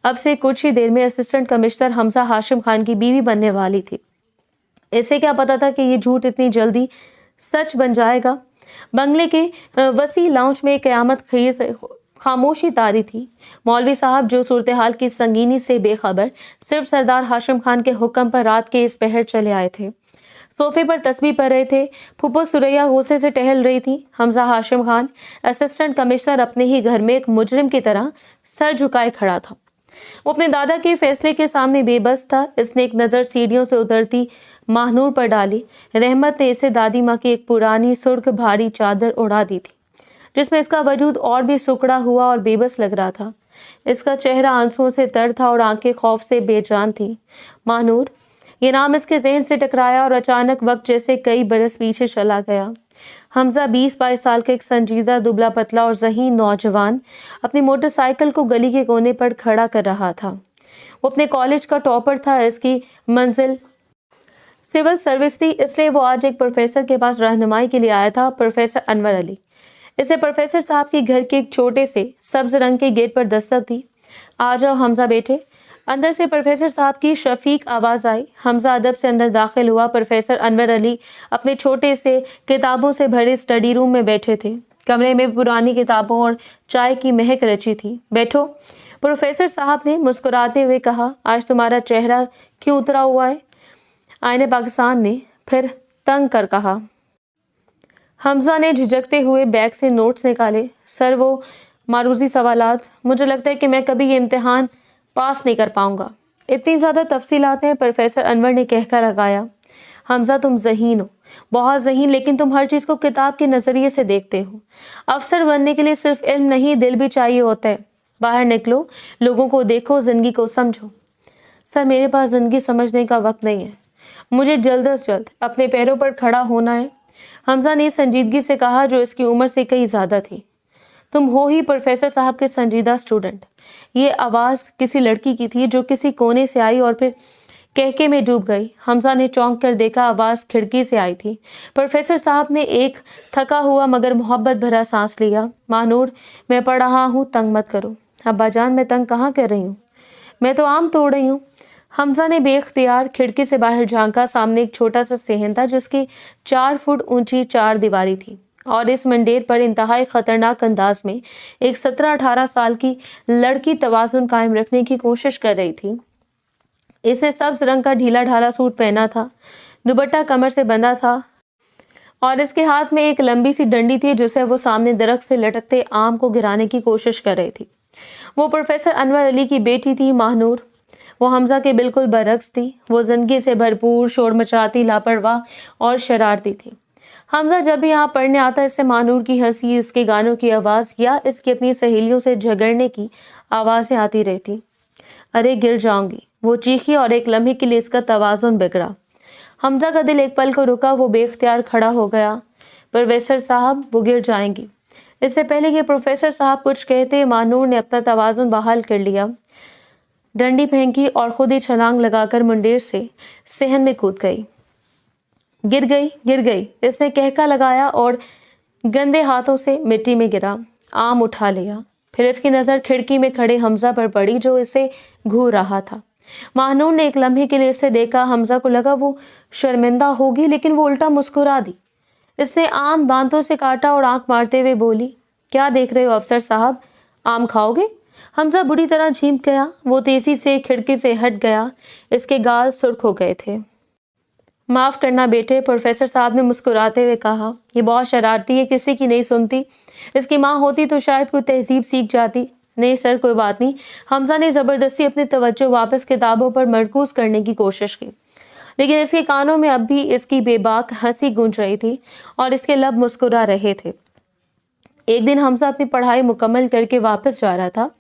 Speaker 1: اب سے کچھ ہی دیر میں اسسٹنٹ کمشنر حمزہ ہاشم خان کی بیوی بننے والی تھی۔ اسے کیا پتا تھا کہ یہ جھوٹ اتنی جلدی سچ بن جائے گا۔ بنگلے کے وسیع لاؤنج میں قیامت خیز خاموشی طاری تھی۔ مولوی صاحب جو صورتحال کی سنگینی سے بے خبر صرف سردار ہاشم خان کے حکم پر رات کے اس پہر چلے آئے تھے، صوفے پر تسبیح پڑھ رہے تھے۔ پھپھو سریا غصے سے ٹہل رہی تھی۔ حمزہ ہاشم خان اسسٹنٹ کمشنر اپنے ہی گھر میں ایک مجرم کی طرح سر جھکائے کھڑا تھا۔ وہ اپنے دادا کے فیصلے کے سامنے بے بس تھا۔ اس نے ایک نظر سیڑھیوں سے اترتی ماہنور پر ڈالی۔ رحمت نے اسے دادی ماں کی ایک پرانی سرخ بھاری چادر اڑا دی تھی جس میں اس کا وجود اور بھی سکڑا ہوا اور بے بس لگ رہا تھا۔ اس کا چہرہ آنسوؤں سے تر تھا اور آنکھیں خوف سے بے جان تھیں۔ ماہنور، یہ نام اس کے ذہن سے ٹکرایا اور اچانک وقت جیسے کئی برس پیچھے چلا گیا۔ حمزہ 20-22 سال کا ایک سنجیدہ دبلا پتلا اور ذہین نوجوان اپنی موٹر سائیکل کو گلی کے کونے پر کھڑا کر رہا تھا۔ وہ اپنے کالج کا ٹاپر تھا۔ اس کی منزل سول سروس تھی، اس لیے وہ آج ایک پروفیسر کے پاس رہنمائی کے لیے آیا تھا، پروفیسر انور علی۔ اسے پروفیسر صاحب کے گھر کے ایک چھوٹے سے سبز رنگ کے گیٹ پر دستک دی۔ آ جاؤ حمزہ بیٹے۔ اندر سے پروفیسر صاحب کی شفیق آواز آئی۔ حمزہ ادب سے اندر داخل ہوا۔ پروفیسر انور علی اپنے چھوٹے سے کتابوں سے بھرے اسٹڈی روم میں بیٹھے تھے۔ کمرے میں پرانی کتابوں اور چائے کی مہک رچی تھی۔ بیٹھو، پروفیسر صاحب نے مسکراتے ہوئے کہا، آج تمہارا چہرہ کیوں اترا ہوا ہے؟ آئین پاکستان نے پھر تنگ کر کہا۔ حمزہ نے جھجکتے ہوئے بیگ سے نوٹس نکالے۔ سر، وہ معروضی سوالات، مجھے لگتا ہے کہ میں کبھی یہ امتحان پاس نہیں کر پاؤں گا۔ اتنی زیادہ تفصیلات ہیں، پروفیسر انور نے کہہ کر لگایا۔ حمزہ، تم ذہین ہو، بہت ذہین، لیکن تم ہر چیز کو کتاب کے نظریے سے دیکھتے ہو۔ افسر بننے کے لیے صرف علم نہیں، دل بھی چاہیے ہوتا ہے۔ باہر نکلو، لوگوں کو دیکھو، زندگی کو سمجھو۔ سر، میرے پاس زندگی سمجھنے کا وقت نہیں ہے، مجھے جلد از جلد اپنے پیروں پر کھڑا ہونا ہے، حمزہ نے سنجیدگی سے کہا جو اس کی عمر سے کئی زیادہ تھی۔ تم ہو ہی پروفیسر صاحب کے سنجیدہ اسٹوڈنٹ۔ یہ آواز کسی لڑکی کی تھی جو کسی کونے سے آئی اور پھر کہکے میں ڈوب گئی۔ حمزہ نے چونک کر دیکھا، آواز کھڑکی سے آئی تھی۔ پروفیسر صاحب نے ایک تھکا ہوا مگر محبت بھرا سانس لیا۔ ماہنور، میں پڑھ رہا ہوں، تنگ مت کرو۔ ابا جان، میں تنگ کہاں کر رہی ہوں، میں تو آم توڑ رہی ہوں۔ حمزہ نے بے اختیار کھڑکی سے باہر جھانکا۔ سامنے ایک چھوٹا سا صحن تھا جس کی 4 فٹ اونچی 4 دیواری تھی، اور اس منڈیر پر انتہائی خطرناک انداز میں ایک 17-18 سال کی لڑکی توازن قائم رکھنے کی کوشش کر رہی تھی۔ اس نے سبز رنگ کا ڈھیلا ڈھالا سوٹ پہنا تھا، دوپٹہ کمر سے بندھا تھا، اور اس کے ہاتھ میں ایک لمبی سی ڈنڈی تھی جسے وہ سامنے درخت سے لٹکتے آم کو گرانے کی کوشش کر رہی تھی۔ وہ پروفیسر انور علی کی بیٹی تھی، ماہنور۔ وہ حمزہ کے بالکل برعکس تھی۔ وہ زندگی سے بھرپور، شور مچاتی، لاپرواہ اور شرارتی تھی۔ حمزہ جب بھی یہاں پڑھنے آتا، اس سے ماہنور کی ہنسی، اس کے گانوں کی آواز یا اس کی اپنی سہیلیوں سے جھگڑنے کی آوازیں آتی رہتی۔ ارے گر جاؤں گی، وہ چیخی، اور ایک لمحے کے لیے اس کا توازن بگڑا۔ حمزہ کا دل ایک پل کو رکا، وہ بے اختیار کھڑا ہو گیا۔ پروفیسر صاحب، وہ گر جائیں گی۔ اس سے پہلے کہ پروفیسر صاحب کچھ کہتے، ماہنور نے اپنا توازن بحال کر لیا۔ डंडी फेंकी और खुद ही छलांग लगाकर मुंडेर से सहन में कूद गई। गिर गई, इसने कहका लगाया और गंदे हाथों से मिट्टी में गिरा। आम उठा लिया। फिर इसकी नज़र खिड़की में खड़े हमजा पर पड़ी जो इसे घूर रहा था। महानूर ने एक लम्हे के लिए इसे देखा। हमजा को लगा वो शर्मिंदा होगी, लेकिन वो उल्टा मुस्कुरा दी। इसने आम दांतों से काटा और आंख मारते हुए बोली, क्या देख रहे हो अफसर साहब, आम खाओगे? हमजा बुरी तरह झींक गया। वो तेजी से खिड़की से हट गया। इसके गाल सुर्ख हो गए थे। माफ़ करना बेटे, प्रोफेसर साहब ने मुस्कुराते हुए कहा, ये बहुत शरारती है, किसी की नहीं सुनती। इसकी माँ होती तो शायद कोई तहजीब सीख जाती। नहीं सर, कोई बात नहीं। हमजा ने ज़बरदस्ती अपनी तवज्जो वापस किताबों पर मरकूज करने की कोशिश की, लेकिन इसके कानों में अब भी इसकी बेबाक हंसी गूंज रही थी और इसके लब मुस्कुरा रहे थे। एक दिन हमजा अपनी पढ़ाई मुकम्मल करके वापस जा रहा था।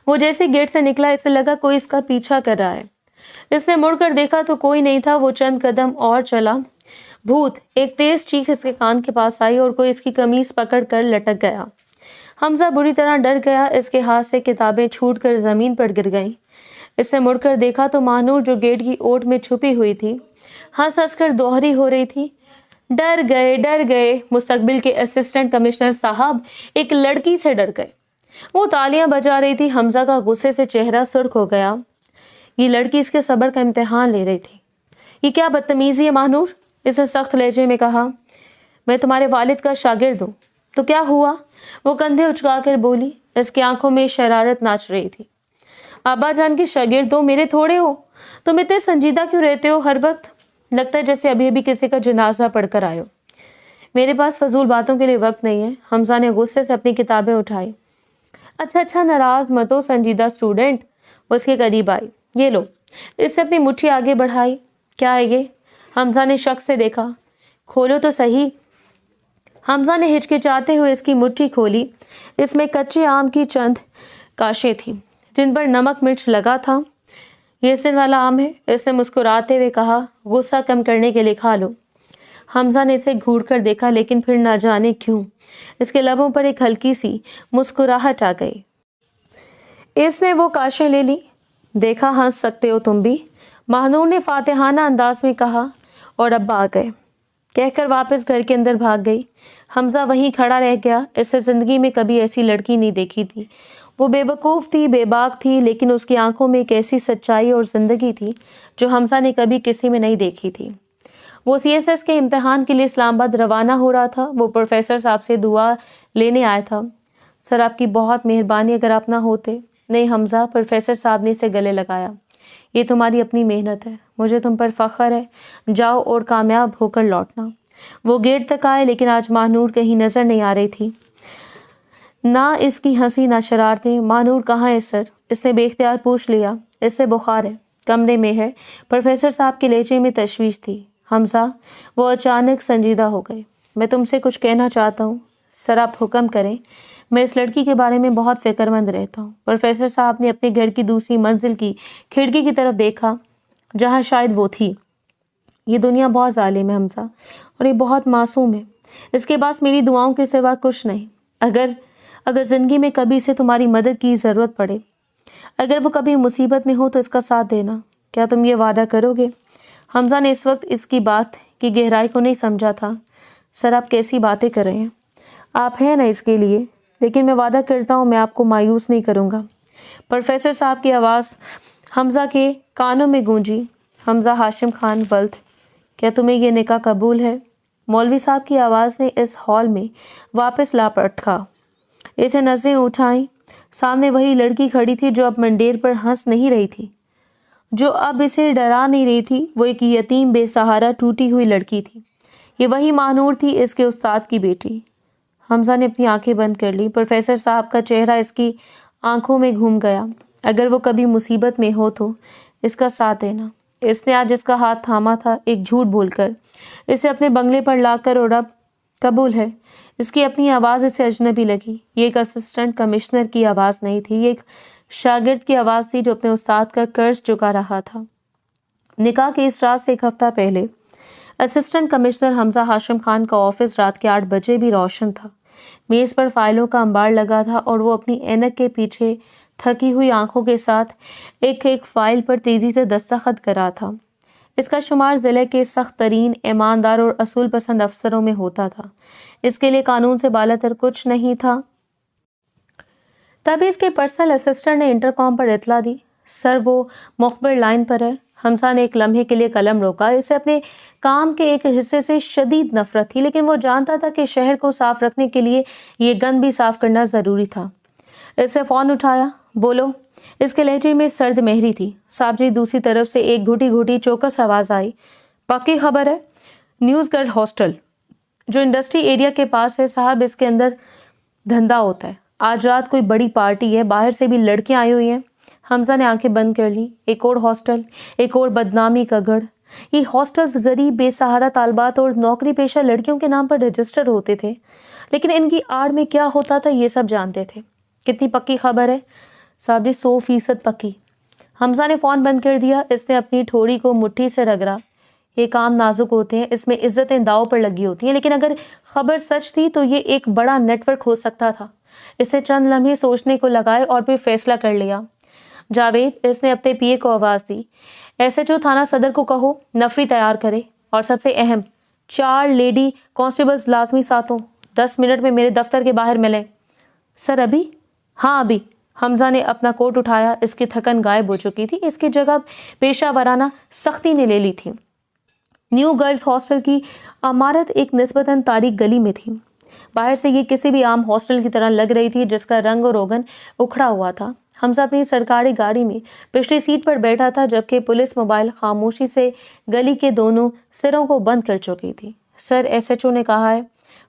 Speaker 1: वो जैसे गेट से निकला, इसे लगा कोई इसका पीछा कर रहा है। इसने मुड़कर देखा तो कोई नहीं था। वो चंद कदम और चला। भूत! एक तेज चीख इसके कान के पास आई और कोई इसकी कमीज पकड़ कर लटक गया। हमजा बुरी तरह डर गया। इसके हाथ से किताबें छूटकर जमीन पर गिर गईं। इसने मुड़कर देखा तो महानूर, जो गेट की ओट में छुपी हुई थी, हंस हंस कर दोहरी हो रही थी, डर गए मुस्तकबिल के असिस्टेंट कमिश्नर साहब एक लड़की से डर गए। वो तालियां बजा रही थी। हमजा का गुस्से से चेहरा सुर्ख हो गया। ये लड़की इसके सब्र का इम्तिहान ले रही थी। ये क्या बदतमीजी है महानूर, इसने सख्त लहजे में कहा। मैं तुम्हारे वालिद का शागिर्द हूँ। तो क्या हुआ? वो कंधे उचकाकर बोली। इसकी आंखों में शरारत नाच रही थी। अब्बा जान के शागिर्द हो, मेरे थोड़े हो। तुम इतने संजीदा क्यों रहते हो हर वक्त? लगता है जैसे अभी अभी किसी का जनाजा पढ़कर आए हो। मेरे पास फजूल बातों के लिए वक्त नहीं है। हमजा ने गुस्से से अपनी किताबें उठाई। अच्छा, नाराज मत हो संजीदा स्टूडेंट। वो उसके करीब आई। ये लो। इससे अपनी मुट्ठी आगे बढ़ाई। क्या है ये? हमजा ने शक से देखा। खोलो तो सही। हमजा ने हिचकिचाते हुए इसकी मुट्ठी खोली। इसमें कच्चे आम की चंद काशें थीं जिन पर नमक मिर्च लगा था। ये इस दिन वाला आम है, इसने मुस्कुराते हुए कहा। गुस्सा कम करने के लिए खा लो। हमजा ने इसे घूर कर देखा, लेकिन फिर ना जाने क्यों इसके लबों पर एक हल्की सी मुस्कुराहट आ गई। इसने वो काशें ले ली। देखा, हंस सकते हो तुम भी, महानूर ने फातिहाना अंदाज में कहा और अब्बा आ गए कहकर वापस घर के अंदर भाग गई। हमजा वहीं खड़ा रह गया। इससे ज़िंदगी में कभी ऐसी लड़की नहीं देखी थी। वो बेवकूफ़ थी, बेबाक थी, लेकिन उसकी आंखों में एक ऐसी सच्चाई और ज़िंदगी थी जो हमजा ने कभी किसी में नहीं देखी थी। वो CSS के इम्तिहान के लिए इस्लामाबाद रवाना हो रहा था। वो प्रोफेसर साहब से दुआ लेने आया था। सर, आपकी बहुत मेहरबानी, अगर आप ना होते। नहीं हमजा, प्रोफेसर साहब ने इसे गले लगाया, ये तुम्हारी अपनी मेहनत है, मुझे तुम पर फ़ख्र है। जाओ और कामयाब होकर लौटना। वो गेट तक आए, लेकिन आज महानूर कहीं नज़र नहीं आ रही थी। ना इसकी हंसी ना शरारतें। महानूर कहाँ है सर? इसने बेख्तियार पूछ लिया। इससे बुखार है, कमरे में है। प्रोफेसर साहब के लहजे में तशवीश थी। हमजा, वो अचानक संजीदा हो गए। मैं तुमसे कुछ कहना चाहता हूँ। सर, आप हुक्म करें। मैं इस लड़की के बारे में बहुत फिक्रमंद रहता हूँ। प्रोफेसर साहब ने अपने घर की दूसरी मंजिल की खिड़की की तरफ देखा, जहाँ शायद वो थी। ये दुनिया बहुत जालिम है हमजा, और ये बहुत मासूम है। इसके पास मेरी दुआओं के सिवा कुछ नहीं। अगर ज़िंदगी में कभी इसे तुम्हारी मदद की ज़रूरत पड़े, अगर वो कभी मुसीबत में हो, तो इसका साथ देना। क्या तुम ये वादा करोगे? हमजा ने इस वक्त इसकी बात की गहराई को नहीं समझा था। सर, आप कैसी बातें कर रहे हैं? आप हैं ना इसके लिए। लेकिन मैं वादा करता हूँ, मैं आपको मायूस नहीं करूँगा। प्रोफेसर साहब की आवाज़ हमजा के कानों में गूंजी। हमजा हाशिम खान वल्द, क्या तुम्हें ये निकाह कबूल है? मौलवी साहब की आवाज़ ने इस हॉल में वापस ला पटका। इसे नजरें उठाई। सामने वही लड़की खड़ी थी जो अब मंडेर पर हंस नहीं रही थी, जो अब इसे डरा नहीं रही थी। वो एक यतीम, बेसहारा, टूटी हुई लड़की थी। ये वही महानूर थी, इसके उस्ताद की बेटी। हमजा ने अपनी आंखें बंद कर ली। प्रोफेसर साहब का चेहरा इसकी आंखों में घूम गया। अगर वो कभी मुसीबत में हो तो इसका साथ देना। इसने आज इसका हाथ थामा था, एक झूठ बोलकर इसे अपने बंगले पर लाकर, और अब कबूल है। इसकी अपनी आवाज़ इसे अजनबी लगी। ये एक असिस्टेंट कमिश्नर की आवाज़ नहीं थी, ये एक शागिर्द की आवाज़ थी जो अपने उस्ताद का कर्ज चुका रहा था। निकाह की इस रात से एक हफ्ता पहले असिस्टेंट कमिश्नर हमजा हाशिम खान का ऑफिस रात के 8 बजे भी रोशन था। मेज़ पर फाइलों का अंबार लगा था और वो अपनी ऐनक के पीछे تھکی ہوئی آنکھوں کے ساتھ ایک ایک فائل پر تیزی سے دستخط کر رہا تھا۔ اس کا شمار ضلع کے سخت ترین، ایماندار اور اصول پسند افسروں میں ہوتا تھا۔ اس کے لیے قانون سے بالاتر کچھ نہیں تھا۔ تبھی اس کے پرسنل اسسٹنٹ نے انٹرکام پر اطلاع دی، سر وہ مخبر لائن پر ہے۔ حمزہ نے ایک لمحے کے لیے قلم روکا۔ اسے اپنے کام کے ایک حصے سے شدید نفرت تھی، لیکن وہ جانتا تھا کہ شہر کو صاف رکھنے کے لیے یہ گند بھی صاف کرنا ضروری تھا۔ اسے فون اٹھایا۔ بولو۔ اس کے لہجے میں سرد مہری تھی۔ صاحب جی، دوسری طرف سے ایک گھٹی گھٹی چوکس آواز آئی۔ پکی خبر ہے؟ نیوز گرل ہاسٹل جو انڈسٹری ایریا کے پاس ہے صاحب، اس کے اندر دھندا ہوتا ہے۔ آج رات کوئی بڑی پارٹی ہے، باہر سے بھی لڑکیاں آئی ہوئی ہیں۔ حمزہ نے آنکھیں بند کر لی۔ ایک اور ہاسٹل، ایک اور بدنامی کا گڑھ۔ یہ ہاسٹلز غریب، بے سہارا طالبات اور نوکری پیشہ لڑکیوں کے نام پر رجسٹر ہوتے تھے، لیکن ان کی آڑ میں کیا ہوتا تھا یہ سب جانتے تھے۔ کتنی پکی خبر ہے؟ صاحب جی 100% پکی۔ حمزہ نے فون بند کر دیا۔ اس نے اپنی ٹھوڑی کو مٹھی سے رگڑا۔ یہ کام نازک ہوتے ہیں، اس میں عزتیں داؤ پر لگی ہوتی ہیں، لیکن اگر خبر سچ تھی تو یہ ایک بڑا نیٹ ورک ہو سکتا تھا۔ اس نے چند لمحے سوچنے کو لگائے اور پھر فیصلہ کر لیا۔ جاوید، اس نے اپنے پی اے کو آواز دی، ایس ایچ او تھانہ صدر کو کہو نفری تیار کرے، اور سب سے اہم 4 لیڈی کانسٹیبلز لازمی ساتھوں 10 منٹ میں میرے دفتر کے باہر ملیں۔ سر ابھی؟ ہاں ابھی۔ حمزہ نے اپنا کوٹ اٹھایا۔ اس کی تھکن غائب ہو چکی تھی، اس کی جگہ پیشہ ورانہ سختی نے لے لی تھی۔ نیو گرلز ہاسٹل کی عمارت ایک نسبتاً تاریک گلی میں تھی۔ باہر سے یہ کسی بھی عام ہاسٹل کی طرح لگ رہی تھی جس کا رنگ اور روغن اکھڑا ہوا تھا۔ حمزہ اپنی سرکاری گاڑی میں پچھلی سیٹ پر بیٹھا تھا، جبکہ پولیس موبائل خاموشی سے گلی کے دونوں سروں کو بند کر چکی تھی۔ سر، ایس ایچ او نے کہا ہے۔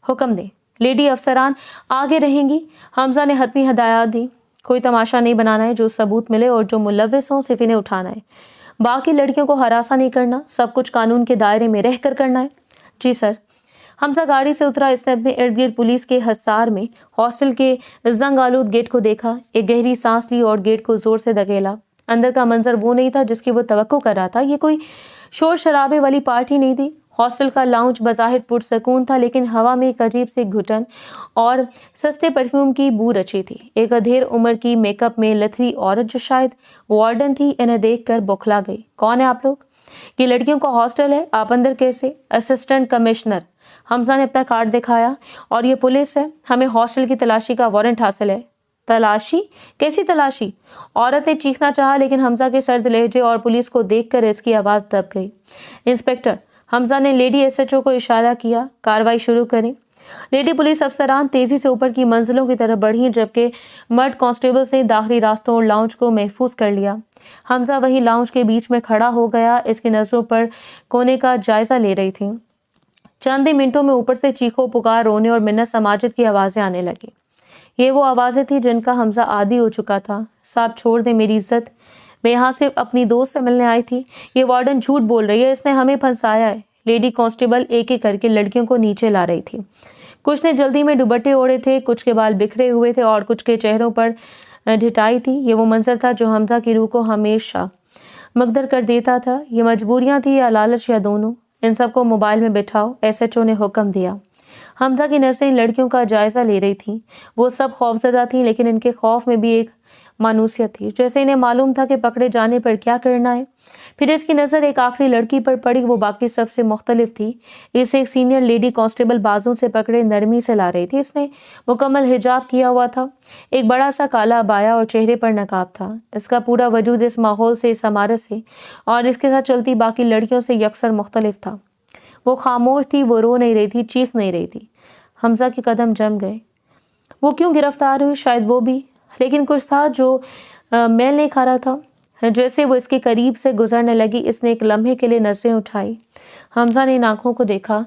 Speaker 1: حکم دیں۔ لیڈی افسران آگے رہیں گی۔ حمزہ نے حتمی ہدایات دی۔ کوئی تماشا نہیں بنانا ہے، جو ثبوت ملے اور جو ملوث ہوں صرف انہیں اٹھانا ہے۔ باقی لڑکیوں کو ہراساں نہیں کرنا، سب کچھ قانون کے دائرے میں رہ کر کرنا ہے۔ جی سر۔ حمزہ گاڑی سے اترا۔ اس نے اپنے ارد گرد پولیس کے حصار میں ہاسٹل کے زنگ آلود گیٹ کو دیکھا، ایک گہری سانس لی اور گیٹ کو زور سے دھکیلا۔ اندر کا منظر وہ نہیں تھا جس کی وہ توقع کر رہا تھا۔ یہ کوئی شور شرابے والی پارٹی نہیں تھی۔ ہاسٹل کا لاؤنج بظاہر پرسکون تھا، لیکن ہوا میں ایک عجیب سی گھٹن اور سستے پرفیوم کی بو رچی تھی۔ ایک ادھیر عمر کی میک اپ میں لتھڑی عورت جو شاید وارڈن تھی انہیں دیکھ کر بوکھلا گئی۔ کون ہے آپ لوگ؟ یہ لڑکیوں کا ہاسٹل ہے، آپ اندر کیسے؟ Assistant commissioner. حمزہ نے اپنا کارڈ دکھایا۔ اور یہ پولیس ہے، ہمیں ہاسٹل کی تلاشی کا وارنٹ حاصل ہے۔ تلاشی؟ کیسی تلاشی؟ عورت نے چیخنا چاہا، لیکن حمزہ کے سرد لہجے اور پولیس کو دیکھ کر اس کی آواز دب گئی۔ انسپکٹر، حمزہ نے لیڈی ایس ایچ او کو اشارہ کیا، کارروائی شروع کریں۔ لیڈی پولیس افسران تیزی سے اوپر کی منزلوں کی طرف بڑھیں، جبکہ مرد کانسٹیبلز نے داخلی راستوں اور لاؤنج کو محفوظ کر لیا۔ حمزہ وہی لاؤنج کے بیچ میں کھڑا ہو گیا، اس کی نظروں پر کونے کا جائزہ لے رہی تھی۔ چند ہی منٹوں میں اوپر سے چیخوں پکار، رونے اور منت سماجت کی آوازیں آنے لگیں۔ یہ وہ آوازیں تھیں جن کا حمزہ عادی ہو چکا تھا۔ صاحب چھوڑ دیں میری عزت، میں یہاں صرف اپنی دوست سے ملنے آئی تھی۔ یہ وارڈن جھوٹ بول رہی ہے، اس نے ہمیں پھنسایا ہے۔ لیڈی کانسٹیبل ایک ایک کر کے لڑکیوں کو نیچے لا رہی تھی۔ کچھ نے جلدی میں دوپٹے اوڑھے تھے، کچھ کے بال بکھرے ہوئے تھے اور کچھ کے چہروں پر ڈھٹائی تھی۔ یہ وہ منظر تھا جو حمزہ کی روح کو ہمیشہ مگدر کر دیتا تھا۔ یہ مجبوریاں تھی یا لالچ یا دونوں؟ ان سب کو موبائل میں بٹھاؤ، ایس ایچ او نے حکم دیا۔ حمزہ کی نظریں لڑکیوں کا جائزہ لے رہی تھیں۔ وہ سب خوفزدہ تھیں، لیکن ان کے خوف میں بھی ایک مانوسیت تھی، جیسے انہیں معلوم تھا کہ پکڑے جانے پر کیا کرنا ہے۔ پھر اس کی نظر ایک آخری لڑکی پر پڑی، وہ باقی سب سے مختلف تھی۔ اسے ایک سینئر لیڈی کانسٹیبل بازوں سے پکڑے نرمی سے لا رہی تھی۔ اس نے مکمل حجاب کیا ہوا تھا، ایک بڑا سا کالا عبایا اور چہرے پر نقاب تھا۔ اس کا پورا وجود اس ماحول سے، اس عمارت سے اور اس کے ساتھ چلتی باقی لڑکیوں سے یکسر مختلف تھا۔ وہ خاموش تھی، وہ رو نہیں رہی تھی، چیخ نہیں رہی تھی۔ حمزہ کے قدم جم گئے۔ وہ کیوں گرفتار ہوئی؟ شاید وہ بھی، لیکن کچھ تھا جو میل نہیں کھا رہا تھا۔ جیسے وہ اس کے قریب سے گزرنے لگی، اس نے ایک لمحے کے لیے نظریں اٹھائی۔ حمزہ نے ان آنکھوں کو دیکھا،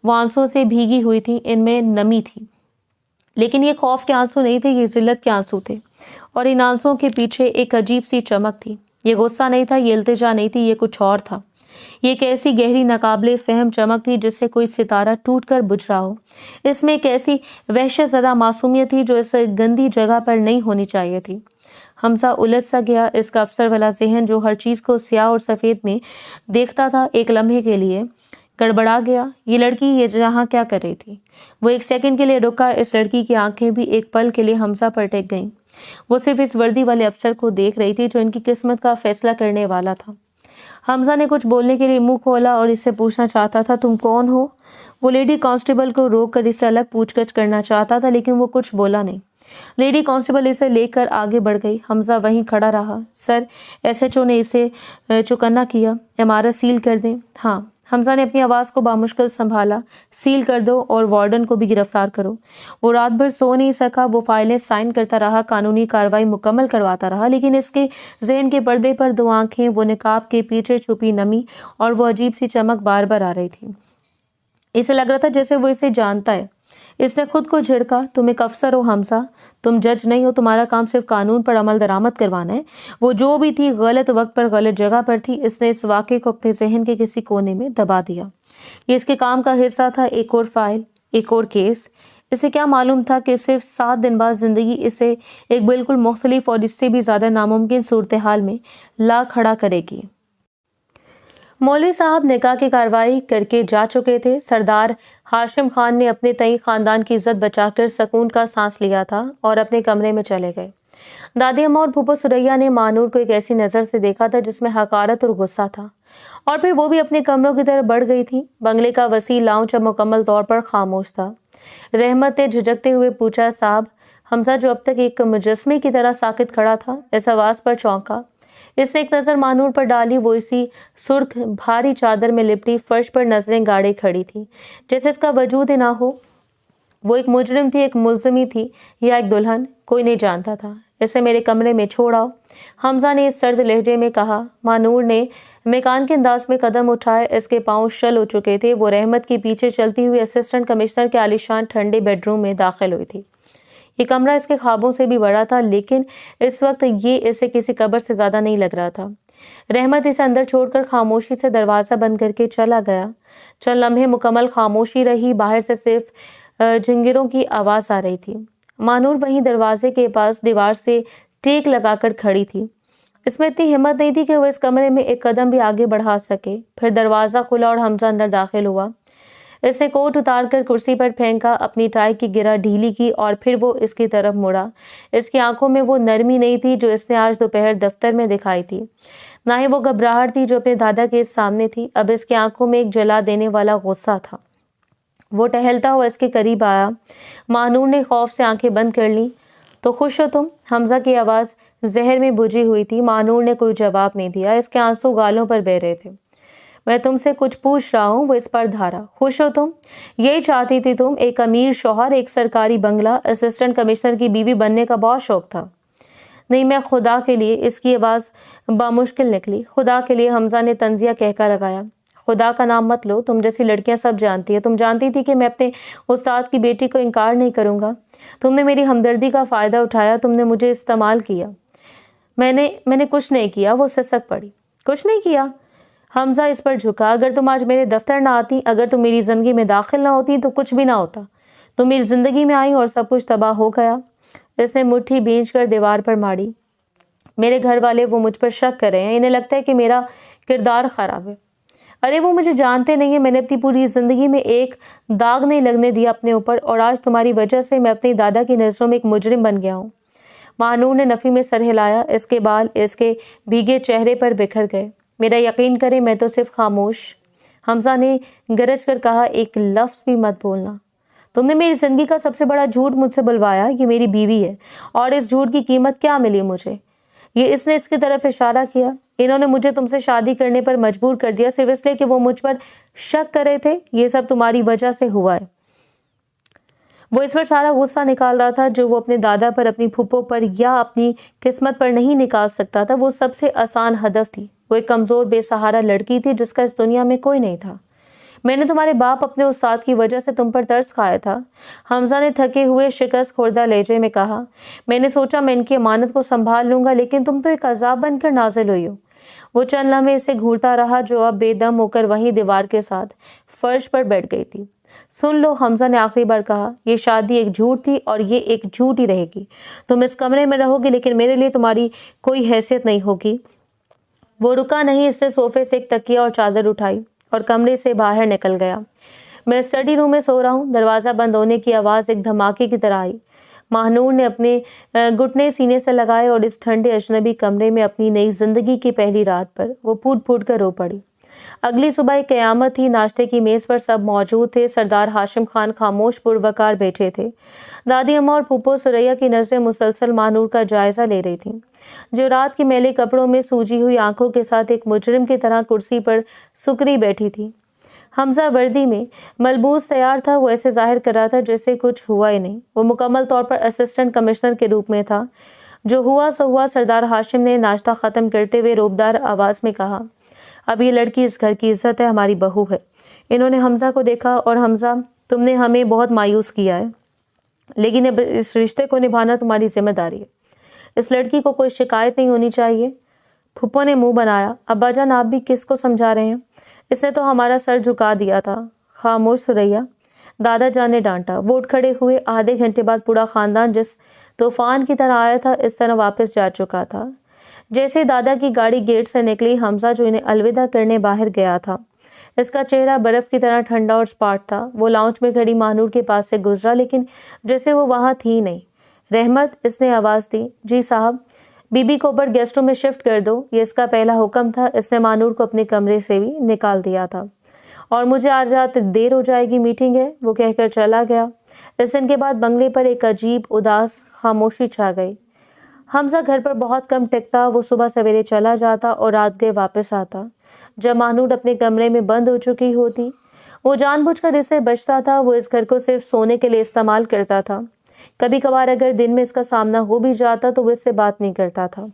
Speaker 1: وہ آنسوں سے بھیگی ہوئی تھی، ان میں نمی تھی، لیکن یہ خوف کے آنسو نہیں تھے، یہ ذلت کے آنسو تھے، اور ان آنسوں کے پیچھے ایک عجیب سی چمک تھی۔ یہ غصہ نہیں تھا، یہ التجا نہیں تھی، یہ کچھ اور تھا۔ یہ ایک ایسی گہری ناقابل فہم چمک تھی جس سے کوئی ستارہ ٹوٹ کر بجھ رہا ہو۔ اس میں ایک ایسی وحشت زدہ معصومیت تھی جو اس گندی جگہ پر نہیں ہونی چاہیے تھی۔ حمزہ الجھ سا گیا۔ اس کا افسر والا ذہن جو ہر چیز کو سیاہ اور سفید میں دیکھتا تھا، ایک لمحے کے لیے گڑبڑا گیا۔ یہ لڑکی یہ جہاں کیا کر رہی تھی؟ وہ ایک سیکنڈ کے لیے رکا۔ اس لڑکی کی آنکھیں بھی ایک پل کے لیے حمزہ پر ٹک گئیں۔ وہ صرف اس वर्दी वाले अफसर को देख रही थी जो इनकी किस्मत का फैसला करने वाला था। हमजा ने कुछ बोलने के लिए मुंह खोला और इससे पूछना चाहता था, तुम कौन हो? वो लेडी कांस्टेबल को रोक कर इससे अलग पूछगछ करना चाहता था, लेकिन वो कुछ बोला नहीं। लेडी कांस्टेबल इसे लेकर आगे बढ़ गई। हमजा वहीं खड़ा रहा। सर, एसएचओ ने इसे चौकन्ना किया। इमारत सील कर दें? हाँ। हमजा ने अपनी आवाज़ को बामुश्किल संभाला। सील कर दो और वार्डन को भी गिरफ्तार करो। वो रात भर सो नहीं सका। वो फाइलें साइन करता रहा, कानूनी कार्रवाई मुकम्मल करवाता रहा, लेकिन इसके जहन के पर्दे पर दो आंखें, वो निकाब के पीछे छुपी नमी और वो अजीब सी चमक बार बार आ रही थी। इसे लग रहा था जैसे वो इसे जानता है। इसने खुद को झिड़का, तुम एक अफसर हो हमजा, तुम जज नहीं हो, तुम्हारा काम सिर्फ कानून पर अमल दरामद करवाना है। वो जो भी थी गलत वक्त पर गलत जगह पर थी। इसने इस वाक़े को अपने जहन के किसी कोने में दबा दिया। ये इसके काम का हिस्सा था, एक और फाइल, एक और केस। इसे क्या मालूम था कि सिर्फ 7 दिन बाद ज़िंदगी इसे एक बिल्कुल मुख्तलिफ और इससे भी ज़्यादा नामुमकिन सूरत हाल में ला खड़ा करेगी। मौलवी साहब निकाह की कार्रवाई करके जा चुके थे। सरदार हाशिम खान ने अपने तई खानदान की इज्जत बचाकर सकून का सांस लिया था और अपने कमरे में चले गए। दादी अम्मा और फूफो सुरैया ने मानूर को एक ऐसी नज़र से देखा था जिसमें हकारत और गुस्सा था, और फिर वो भी अपने कमरों की तरफ बढ़ गई थी। बंगले का वसी लाउंज अब मुकम्मल तौर पर खामोश था। रहमत ने झिझकते हुए पूछा, साहब? हमजा, जो अब तक एक मुजस्मे की तरह साकित खड़ा था, इस आवाज़ पर चौंका। इसने एक नज़र मानूर पर डाली। वो इसी सुर्ख भारी चादर में लिपटी फर्श पर नजरें गाड़े खड़ी थी, जैसे इसका वजूद ही ना हो। वो एक मुजरिम थी, एक मुल्ज़िमी थी, या एक दुल्हन, कोई नहीं जानता था। इसे मेरे कमरे में छोड़ आओ, हमजा ने इस सर्द लहजे में कहा। मानूर ने मेकान के अंदाज में कदम उठाए। इसके पाँव शल हो चुके थे। वो रहमत के पीछे चलती हुई असिस्टेंट कमिश्नर के आलीशान ठंडे बेडरूम में दाखिल हुई थी। ये कमरा इसके ख्वाबों से भी बड़ा था, लेकिन इस वक्त ये इसे किसी कब्र से ज़्यादा नहीं लग रहा था। रहमत इसे अंदर छोड़कर खामोशी से दरवाज़ा बंद करके चला गया। चंद लम्हे मुकम्मल खामोशी रही। बाहर से सिर्फ झिंगिरों की आवाज़ आ रही थी। मानूर वहीं दरवाजे के पास दीवार से टेक लगाकर खड़ी थी। इसमें इतनी हिम्मत नहीं थी कि वो इस कमरे में एक कदम भी आगे बढ़ा सके। फिर दरवाज़ा खुला और हमजा अंदर दाखिल हुआ। इसने कोट उतारकर कुर्सी पर फेंका, अपनी टाई की गिरा ढीली की और फिर वो इसकी तरफ मुड़ा। इसकी आंखों में वो नरमी नहीं थी जो इसने आज दोपहर दफ्तर में दिखाई थी, ना ही वो घबराहट थी जो अपने दादा के सामने थी। अब इसकी आंखों में एक जला देने वाला गुस्सा था। वो टहलता हुआ इसके करीब आया। मानूर ने खौफ से आंखें बंद कर ली। तो खुश हो तुम? हमजा की आवाज़ जहर में बुझी हुई थी। मानूर ने कोई जवाब नहीं दिया। इसके आंसू गालों पर बह रहे थे। मैं तुमसे कुछ पूछ रहा हूँ, वो इस पर धारा। खुश हो तुम? यही चाहती थी तुम? एक अमीर शौहर, एक सरकारी बंगला, असिस्टेंट कमिश्नर की बीवी बनने का बहुत शौक था। नहीं, मैं खुदा के लिए, इसकी आवाज़ बामुश्किल निकली। खुदा के लिए, हमजा ने तंजिया कहकर लगाया। खुदा का नाम मत लो, तुम जैसी लड़कियां सब जानती है। तुम जानती थी कि मैं अपने उस्ताद की बेटी को इनकार नहीं करूँगा। तुमने मेरी हमदर्दी का फ़ायदा उठाया, तुमने मुझे इस्तेमाल किया। मैंने कुछ नहीं किया। वो सिसक पड़ी। कुछ नहीं किया? हमजा इस पर झुका। अगर तुम आज मेरे दफ्तर ना आती, अगर तुम मेरी ज़िंदगी में दाखिल ना होती तो कुछ भी ना होता। तुम मेरी ज़िंदगी में आई और सब कुछ तबाह हो गया। इसने मुट्ठी भींच कर दीवार पर मारी। मेरे घर वाले वो मुझ पर शक कर रहे हैं। इन्हें लगता है कि मेरा किरदार ख़राब है। अरे वो मुझे जानते नहीं है। मैंने अपनी पूरी ज़िंदगी में एक दाग नहीं लगने दिया अपने ऊपर, और आज तुम्हारी वजह से मैं अपनी दादा की नज़रों में एक मुजरिम बन गया हूँ। मानूर ने नफ़ी में सर हिलाया। इसके बाल इसके भीगे चेहरे पर बिखर गए। मेरा यकीन करें, मैं तो सिर्फ खामोश। हमजा ने गरज कर कहा, एक लफ्ज़ भी मत बोलना। तुमने मेरी ज़िंदगी का सबसे बड़ा झूठ मुझसे बुलवाया। ये मेरी बीवी है, और इस झूठ की कीमत क्या मिली मुझे? ये इसने इसकी तरफ इशारा किया। इन्होंने मुझे तुमसे शादी करने पर मजबूर कर दिया सिर्फ इसलिए कि वो मुझ पर शक कर रहे थे। ये सब तुम्हारी वजह से हुआ है। वो इस पर सारा गुस्सा निकाल रहा था जो वो अपने दादा पर, अपनी फूफो पर या अपनी किस्मत पर नहीं निकाल सकता था। वो सबसे आसान हदफ थी। वो एक कमज़ोर बेसहारा लड़की थी जिसका इस दुनिया में कोई नहीं था। मैंने तुम्हारे बाप अपने उस्ताद की वजह से तुम पर तरस खाया था। हमजा ने थके हुए शिकस्त खुर्दा लहजे में कहा। मैंने सोचा मैं इनकी अमानत को संभाल लूँगा, लेकिन तुम तो एक अजाब बनकर नाजिल हुई हो। वो चंद लम्हे इसे घूरता रहा जो अब बेदम होकर वहीं दीवार के साथ फर्श पर बैठ गई थी। सुन लो, हमजा ने आखिरी बार कहा, ये शादी एक झूठ थी और ये एक झूठ ही रहेगी। तुम इस कमरे में रहोगी, लेकिन मेरे लिए तुम्हारी कोई हैसियत नहीं होगी। वो रुका नहीं। इसने सोफे से एक तकिया और चादर उठाई और कमरे से बाहर निकल गया। मैं स्टडी रूम में सो रहा हूँ। दरवाज़ा बंद होने की आवाज़ एक धमाके की तरह आई। महानूर ने अपने घुटने सीने से लगाए और इस ठंडे अजनबी कमरे में अपनी नई जिंदगी की पहली रात पर वो फूट फूट कर रो पड़ी। अगली सुबह एक क़यामत थी। नाश्ते की मेज़ पर सब मौजूद थे। सरदार हाशिम खान खामोश पुरवकार बैठे थे। दादी अम्मा और फूफो सुरैया की नज़रें मुसलसल महानूर का जायज़ा ले रही थीं, जो रात के मैले कपड़ों में सूजी हुई आंखों के साथ एक मुजरिम की तरह कुर्सी पर सुकरी बैठी थी। हमजा वर्दी में मलबूस तैयार था। वो ऐसे जाहिर कर रहा था जैसे कुछ हुआ ही नहीं। वो मुकम्मल तौर पर असिस्टेंट कमिश्नर के रूप में था। जो हुआ सो हुआ। सरदार हाशिम ने नाश्ता ख़त्म करते हुए रोबदार आवाज़ में कहा, अब ये लड़की इस घर की इज्जत है, हमारी बहू है। इन्होंने हमजा को देखा और हमजा, तुमने हमें बहुत मायूस किया है, लेकिन अब इस रिश्ते को निभाना तुम्हारी जिम्मेदारी है। इस लड़की को कोई शिकायत नहीं होनी चाहिए। फूफो ने मुंह बनाया, अब्बा जान आप भी किसको समझा रहे हैं? इसने तो हमारा सर झुका दिया था। खामोश सुरैया, दादा जान ने डांटा। वो उठ खड़े हुए। आधे घंटे बाद पूरा खानदान जिस तूफान की तरह आया था, इस तरह वापस जा चुका था। जैसे दादा की गाड़ी गेट से निकली, हमजा जो इन्हें अलविदा करने बाहर गया था, इसका चेहरा बर्फ की तरह ठंडा और स्पाट था। वो लाउंज में खड़ी महानूर के पास से गुजरा, लेकिन जैसे वो वहाँ थी नहीं। रहमत, इसने आवाज़ दी। जी साहब, बीबी को ऊपर गेस्ट रूम में शिफ्ट कर दो, ये इसका पहला हुक्म था। इसने महानूर को अपने कमरे से भी निकाल दिया था। और मुझे आज रात देर हो जाएगी, मीटिंग है, वो कहकर चला गया। इस दिन के बाद बंगले पर एक अजीब उदास खामोशी छा गई। हमजा घर पर बहुत कम टिकता। वो सुबह सवेरे चला जाता और रात गए वापस आता, जब महानूर अपने कमरे में बंद हो चुकी होती। वो जानबूझकर इससे बचता था। वो इस घर को सिर्फ सोने के लिए इस्तेमाल करता था। कभी कभार अगर दिन में इसका सामना हो भी जाता तो वो इससे बात नहीं करता था।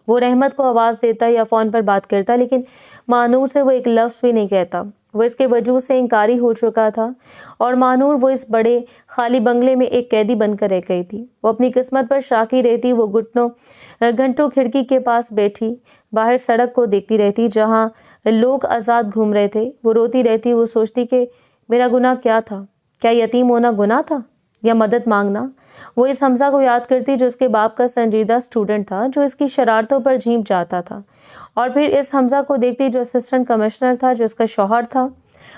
Speaker 1: वो रहमत को आवाज़ देता या फ़ोन पर बात करता, लेकिन महानूर से वो एक लफ्ज़ भी नहीं कहता। वो इसके वजूद से इंकारी हो चुका था और महानूर वो इस बड़े खाली बंगले में एक कैदी बनकर रह गई थी। वो अपनी किस्मत पर शाकी रहती। वो घंटों खिड़की के पास बैठी बाहर सड़क को देखती रहती, जहाँ लोग आज़ाद घूम रहे थे। वो रोती रहती। वो सोचती कि मेरा गुनाह क्या था? क्या यतीम होना गुनाह था या मदद मांगना? वो इस हमजा को याद करती जो उसके बाप का संजीदा स्टूडेंट था, जो इसकी शरारतों पर झींप जाता था। और फिर इस हमजा को देखती जो असिस्टेंट कमिश्नर था, जो इसका शौहर था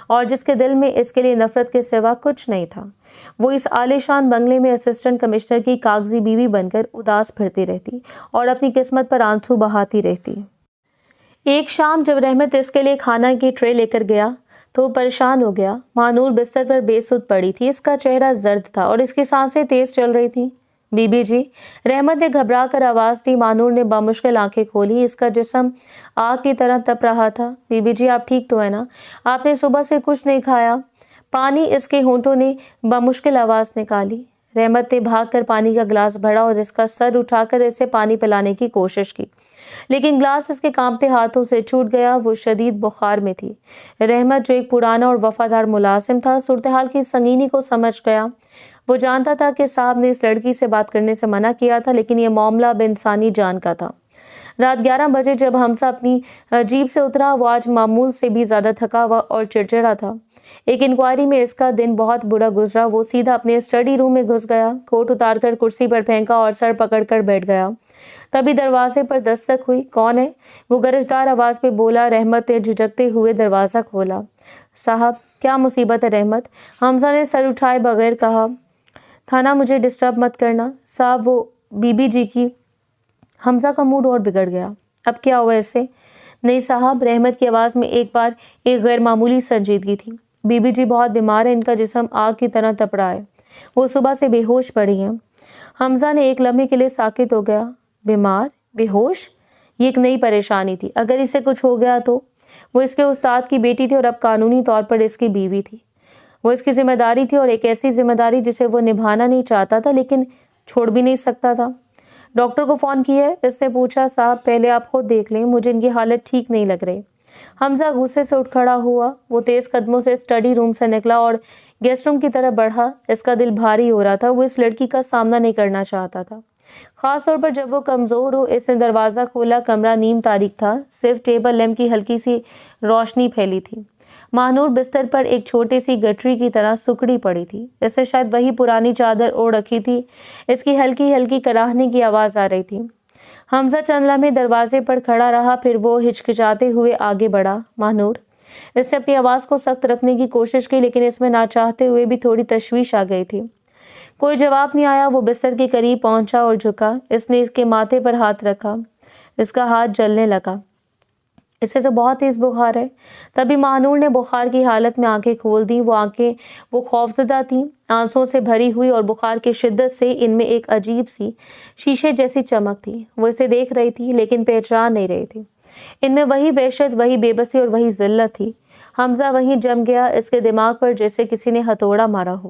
Speaker 1: और जिसके दिल में इसके लिए नफरत के सिवा कुछ नहीं था। वो इस आलीशान बंगले में असिस्टेंट कमिश्नर की कागजी बीवी बनकर उदास फिरती रहती और अपनी किस्मत पर आंसू बहाती रहती। एक शाम जब रहमत इसके लिए खाना की ट्रे लेकर गया तो परेशान हो गया। महानूर बिस्तर पर बेसुध पड़ी थी। इसका चेहरा जर्द था और इसकी सांसें तेज चल रही थी। बीबी जी, रहमत ने घबरा कर आवाज़ दी। महानूर ने बामुश्किल आंखें खोली। इसका जिस्म आग की तरह तप रहा था। बीबी जी, आप ठीक तो है ना? आपने सुबह से कुछ नहीं खाया? पानी, इसके होंठों ने बामुश्किल आवाज़ निकाली। रहमत ने भागकर पानी का गिलास भरा और इसका सर उठाकर इसे पानी पिलाने की कोशिश की, लेकिन ग्लास इसके कांपते हाथों से छूट गया। वो शदीद बुखार में थी। रहमत, जो एक पुराना और वफादार मुलाजिम था, सूरत-हाल की संगीनी को समझ गया। वो जानता था कि साहब ने इस लड़की से बात करने से मना किया था, लेकिन यह मामला बेइंसानी जान का था। रात 11 बजे जब हमजा अपनी जीप से उतरा, वो आज मामूल से भी ज़्यादा थका हुआ और चिड़चिड़ा था। एक इंक्वायरी में इसका दिन बहुत बुरा गुजरा। वो सीधा अपने स्टडी रूम में घुस गया, कोट उतारकर कुर्सी पर फेंका और सर पकड़कर बैठ गया। तभी दरवाजे पर दस्तक हुई। कौन है? वो गरजदार आवाज़ में बोला। रहमत ने झिझकते हुए दरवाज़ा खोला। साहब, क्या मुसीबत है रहमत? हमजा ने सर उठाए बगैर कहा। थाना, मुझे डिस्टर्ब मत करना। साहब, वो बीबी जी की। हमजा का मूड और बिगड़ गया। अब क्या हुआ इससे? नहीं साहब, रहमत की आवाज़ में एक बार एक गैर मामूली संजीदगी थी। बीबी जी बहुत बीमार है। इनका जिस्म आग की तरह तप रहा है। वो सुबह से बेहोश पड़ी हैं। हमजा ने एक लम्हे के लिए साकित हो गया। बीमार? बेहोश? ये एक नई परेशानी थी। अगर इसे कुछ हो गया तो? वो इसके उस्ताद की बेटी थी और अब कानूनी तौर पर इसकी बीवी थी। वो इसकी जिम्मेदारी थी और एक ऐसी जिम्मेदारी जिसे वो निभाना नहीं चाहता था, लेकिन छोड़ भी नहीं सकता था। डॉक्टर को फ़ोन किया है? इसने पूछा। साहब, पहले आप खुद देख लें, मुझे इनकी हालत ठीक नहीं लग रही। हमजा गुस्से से उठ खड़ा हुआ। वो तेज़ कदमों से स्टडी रूम से निकला और गेस्ट रूम की तरफ बढ़ा। इसका दिल भारी हो रहा था। वो इस लड़की का सामना नहीं करना चाहता था, ख़ास तौर पर जब वो कमज़ोर हो। इसने दरवाज़ा खोला। कमरा नीम तारीक था। सिर्फ टेबल लैंप की हल्की सी रोशनी फैली थी। महानूर बिस्तर पर एक छोटी सी गठरी की तरह सुकड़ी पड़ी थी। इससे शायद वही पुरानी चादर ओढ़ रखी थी। इसकी हल्की हल्की कराहने की आवाज़ आ रही थी। हमजा चंद लम्हे दरवाजे पर खड़ा रहा, फिर वो हिचकिचाते हुए आगे बढ़ा। महानूर, इसने अपनी आवाज़ को सख्त रखने की कोशिश की, लेकिन इसमें ना चाहते हुए भी थोड़ी तशवीश आ गई थी। کوئی جواب نہیں آیا۔ وہ بستر کے قریب پہنچا اور جھکا۔ اس نے اس کے ماتھے پر ہاتھ رکھا۔ اس کا ہاتھ جلنے لگا۔ اسے تو بہت تیز بخار ہے۔ تبھی ماہنور نے بخار کی حالت میں آنکھیں کھول دیں۔ وہ خوفزدہ تھیں، آنسوں سے بھری ہوئی، اور بخار کی شدت سے ان میں ایک عجیب سی شیشے جیسی چمک تھی۔ وہ اسے دیکھ رہی تھی لیکن پہچان نہیں رہی تھی۔ ان میں وہی وحشت، وہی بے بسی اور وہی ذلت تھی۔ حمزہ وہیں جم گیا، اس کے دماغ پر جیسے کسی نے ہتھوڑا مارا ہو۔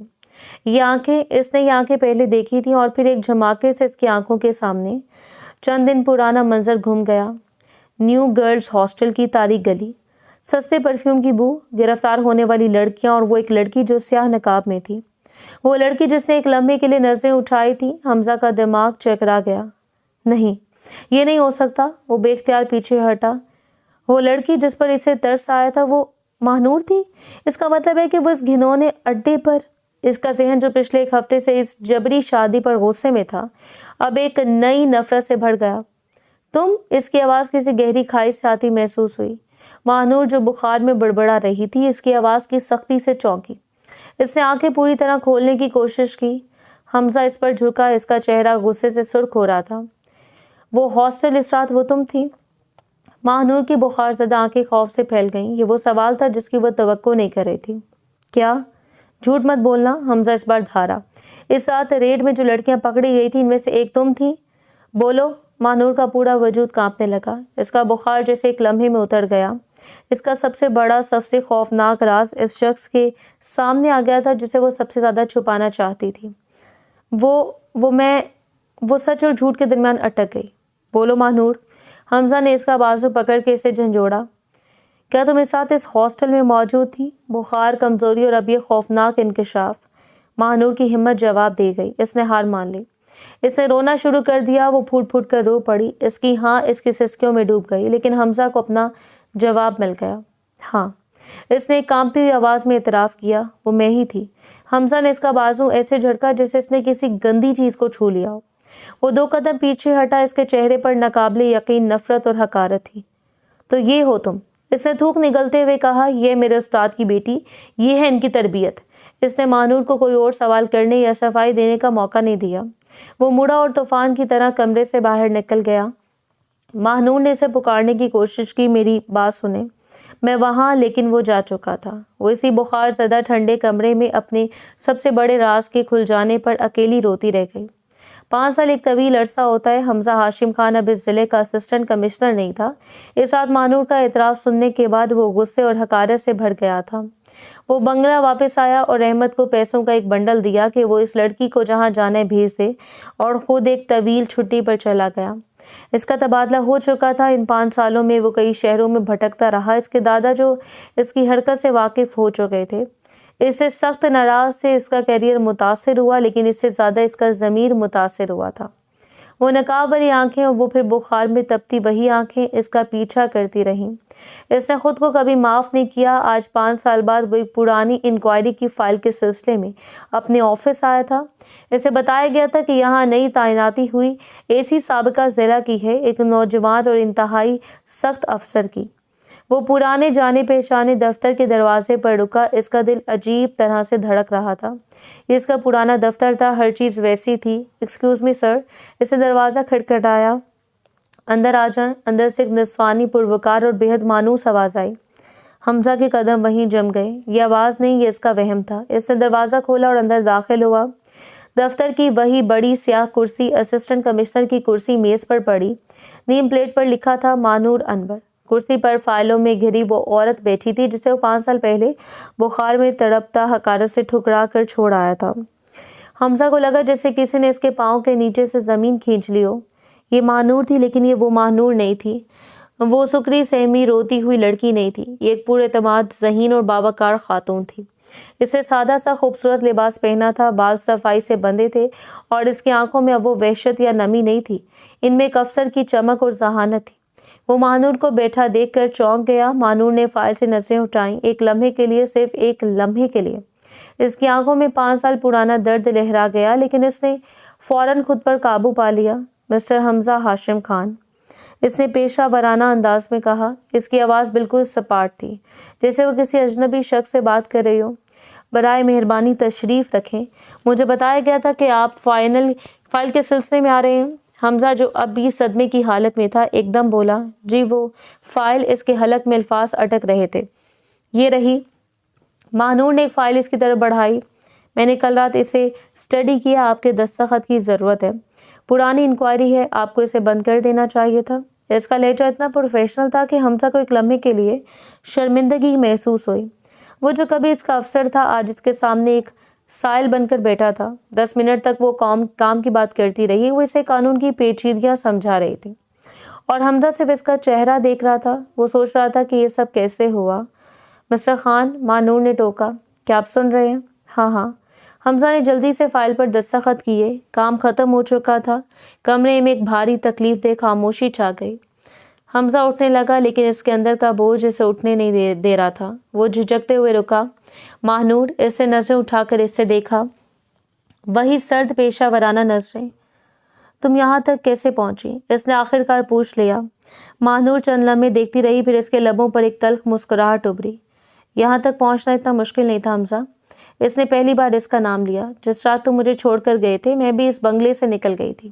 Speaker 1: اس نے یہ آنکھیں پہلے دیکھی تھیں، اور پھر ایک جھماکے سے اس کی آنکھوں کے سامنے چند دن پرانا منظر گھوم گیا۔ نیو گرلز ہاسٹل کی تاریک گلی، سستے پرفیوم کی بو، گرفتار ہونے والی لڑکیاں، اور وہ ایک لڑکی جو سیاہ نقاب میں تھی، وہ لڑکی جس نے ایک لمحے کے لیے نظریں اٹھائی تھی۔ حمزہ کا دماغ چکرا گیا۔ نہیں، یہ نہیں ہو سکتا۔ وہ بے اختیار پیچھے ہٹا۔ وہ لڑکی جس پر اسے ترس آیا تھا وہ ماہنور تھی۔ اس کا مطلب ہے کہ وہ اس گھنونے اڈے پر، اس کا ذہن جو پچھلے ایک ہفتے سے اس جبری شادی پر غصے میں تھا، اب ایک نئی نفرت سے بھر گیا۔ تم؟ اس کی آواز کسی گہری کھائی سے آتی محسوس ہوئی۔ ماہنور جو بخار میں بڑبڑا رہی تھی، اس کی آواز کی سختی سے چونکی۔ اس نے آنکھیں پوری طرح کھولنے کی کوشش کی۔ حمزہ اس پر جھکا، اس کا چہرہ غصے سے سرخ ہو رہا تھا۔ وہ ہاسٹل اس رات وہ تم تھی؟ ماہنور کی بخار زدہ آنکھیں خوف سے پھیل گئیں۔ یہ وہ سوال تھا جس کی وہ توقع نہیں کر رہی تھی۔ کیا؟ جھوٹ مت بولنا، حمزہ اس بار دھارا۔ اس رات ریڈ میں جو لڑکیاں پکڑی گئی تھیں ان میں سے ایک تم تھی؟ بولو۔ ماہنور کا پورا وجود کانپنے لگا۔ اس کا بخار جیسے ایک لمحے میں اتر گیا۔ اس کا سب سے بڑا، سب سے خوفناک راز اس شخص کے سامنے آ گیا تھا جسے وہ سب سے زیادہ چھپانا چاہتی تھی۔ وہ سچ اور جھوٹ کے درمیان اٹک گئی۔ بولو ماہنور۔ حمزہ نے اس کا بازو پکڑ کے اسے جھنجھوڑا۔ کیا تم اس رات اس ہاسٹل میں موجود تھی؟ بخار، کمزوری اور اب یہ خوفناک انکشاف۔ ماہنور کی ہمت جواب دے گئی۔ اس نے ہار مان لی۔ اس نے رونا شروع کر دیا۔ وہ پھوٹ پھوٹ کر رو پڑی۔ اس کی سسکیوں میں ڈوب گئی، لیکن حمزہ کو اپنا جواب مل گیا۔ ہاں، اس نے ایک کانپتی ہوئی آواز میں اعتراف کیا، وہ میں ہی تھی۔ حمزہ نے اس کا بازو ایسے جھٹکا جیسے اس نے کسی گندی چیز کو چھو لیا ہو۔ وہ 2 قدم پیچھے ہٹا۔ اس کے چہرے پر ناقابل یقین نفرت اور حقارت تھی۔ تو یہ ہو تم؟ اس نے تھوک نگلتے ہوئے کہا۔ یہ میرے استاد کی بیٹی، یہ ہے ان کی تربیت۔ اس نے ماہنور کو کوئی اور سوال کرنے یا صفائی دینے کا موقع نہیں دیا۔ وہ مڑا اور طوفان کی طرح کمرے سے باہر نکل گیا۔ ماہنور نے اسے پکارنے کی کوشش کی، میری بات سنیں۔ میں وہاں، لیکن وہ جا چکا تھا۔ وہ اسی بخار زدہ ٹھنڈے کمرے میں اپنے سب سے بڑے راز کے کھل جانے پر اکیلی روتی رہ گئی۔ 5 سال ایک طویل عرصہ ہوتا ہے۔ حمزہ ہاشم خان اب اس ضلع کا اسسٹنٹ کمشنر نہیں تھا۔ اس رات ماہنور کا اعتراف سننے کے بعد وہ غصے اور حقارت سے بھر گیا تھا۔ وہ بنگلہ واپس آیا اور احمد کو پیسوں کا ایک بنڈل دیا کہ وہ اس لڑکی کو جہاں جانے بھیج دے، اور خود ایک طویل چھٹی پر چلا گیا۔ اس کا تبادلہ ہو چکا تھا۔ ان 5 سالوں میں وہ کئی شہروں میں بھٹکتا رہا۔ اس کے دادا جو اس کی حرکت سے واقف ہو چکے تھے، اس سے سخت ناراض تھے۔ اس کا کیریئر متاثر ہوا، لیکن اس سے زیادہ اس کا ضمیر متاثر ہوا تھا۔ وہ نقاب والی آنکھیں اور وہ پھر بخار میں تپتی وہی آنکھیں اس کا پیچھا کرتی رہیں۔ اس نے خود کو کبھی معاف نہیں کیا۔ آج 5 سال بعد وہ ایک پرانی انکوائری کی فائل کے سلسلے میں اپنے آفس آیا تھا۔ اسے بتایا گیا تھا کہ یہاں نئی تعیناتی ہوئی ایسی سابقہ ضلع کی ہے، ایک نوجوان اور انتہائی سخت افسر کی۔ وہ پرانے جانے پہچانے دفتر کے دروازے پر رکا۔ اس کا دل عجیب طرح سے دھڑک رہا تھا۔ یہ اس کا پرانا دفتر تھا، ہر چیز ویسی تھی۔ ایکسکیوز می سر۔ اس نے دروازہ کھٹکھٹایا۔ اندر آ جائیں۔ اندر سے ایک نسوانی پروکار اور بے حد مانوس آواز آئی۔ حمزہ کے قدم وہیں جم گئے۔ یہ آواز نہیں، یہ اس کا وہم تھا۔ اس نے دروازہ کھولا اور اندر داخل ہوا۔ دفتر کی وہی بڑی سیاہ کرسی، اسسٹنٹ کمشنر کی کرسی، میز پر پڑی۔ نیم پلیٹ پر لکھا تھا ماہنور انور۔ کرسی پر فائلوں میں گھری وہ عورت بیٹھی تھی جسے وہ 5 سال پہلے بخار میں تڑپتا حقارت سے ٹھکرا کر چھوڑ آیا تھا۔ حمزہ کو لگا جیسے کسی نے اس کے پاؤں کے نیچے سے زمین کھینچ لی ہو۔ یہ ماہنور تھی، لیکن یہ وہ ماہنور نہیں تھی۔ وہ سکری سہمی روتی ہوئی لڑکی نہیں تھی۔ یہ ایک پورے اعتماد ذہین اور باوقار خاتون تھی۔ اس نے سادہ سا خوبصورت لباس پہنا تھا، بال صفائی سے بندھے تھے، اور اس کی آنکھوں میں اب وہ وحشت یا نمی نہیں تھی، ان میں ایک افسر کی چمک اور ذہانت تھی۔ وہ ماہنور کو بیٹھا دیکھ کر چونک گیا۔ ماہنور نے فائل سے نظریں اٹھائیں۔ ایک لمحے کے لیے، صرف ایک لمحے کے لیے اس کی آنکھوں میں 5 سال پرانا درد لہرا گیا، لیکن اس نے فوراً خود پر قابو پا لیا۔ مسٹر حمزہ ہاشم خان، اس نے پیشہ ورانہ انداز میں کہا۔ اس کی آواز بالکل سپاٹ تھی، جیسے وہ کسی اجنبی شخص سے بات کر رہی ہو۔ برائے مہربانی تشریف رکھیں۔ مجھے بتایا گیا تھا کہ آپ فائل کے سلسلے میں آ رہے ہیں۔ حمزہ جو اب بھی صدمے کی حالت میں تھا ایک دم بولا، جی وہ فائل۔ اس کے حلق میں الفاظ اٹک رہے تھے۔ یہ رہی۔ ماہنور نے ایک فائل اس کی طرف بڑھائی۔ میں نے کل رات اسے اسٹڈی کیا، آپ کے دستخط کی ضرورت ہے۔ پرانی انکوائری ہے، آپ کو اسے بند کر دینا چاہیے تھا۔ اس کا لہجہ اتنا پروفیشنل تھا کہ حمزہ کو ایک لمحے کے لیے شرمندگی محسوس ہوئی۔ وہ جو کبھی اس کا افسر تھا آج اس کے سامنے ایک سائل بن کر بیٹھا تھا۔ 10 منٹ تک وہ کام کی بات کرتی رہی۔ وہ اسے قانون کی پیچیدگیاں سمجھا رہی تھی اور حمزہ صرف اس کا چہرہ دیکھ رہا تھا۔ وہ سوچ رہا تھا کہ یہ سب کیسے ہوا۔ مسٹر خان، ماہنور نے ٹوکا، کیا آپ سن رہے ہیں؟ ہاں ہاں۔ حمزہ نے جلدی سے فائل پر دستخط کیے۔ کام ختم ہو چکا تھا۔ کمرے میں ایک بھاری تکلیف دہ خاموشی چھا گئی۔ حمزہ اٹھنے لگا لیکن اس کے اندر کا بوجھ اسے اٹھنے نہیں دے رہا تھا۔ وہ جھجکتے ہوئے رکا۔ ماہنور اس سے نظریں اٹھا کر اس سے دیکھا، وہی سرد پیشہ ورانہ نظریں۔ تم یہاں تک کیسے پہنچی؟ اس نے آخر کار پوچھ لیا۔ ماہنور چند لمحے دیکھتی رہی، پھر اس کے لبوں پر ایک تلخ مسکراہٹ ابھری۔ یہاں تک پہنچنا اتنا مشکل نہیں تھا حمزہ۔ اس نے پہلی بار اس کا نام لیا۔ جس رات تم مجھے چھوڑ کر گئے تھے میں بھی اس بنگلے سے نکل گئی تھی،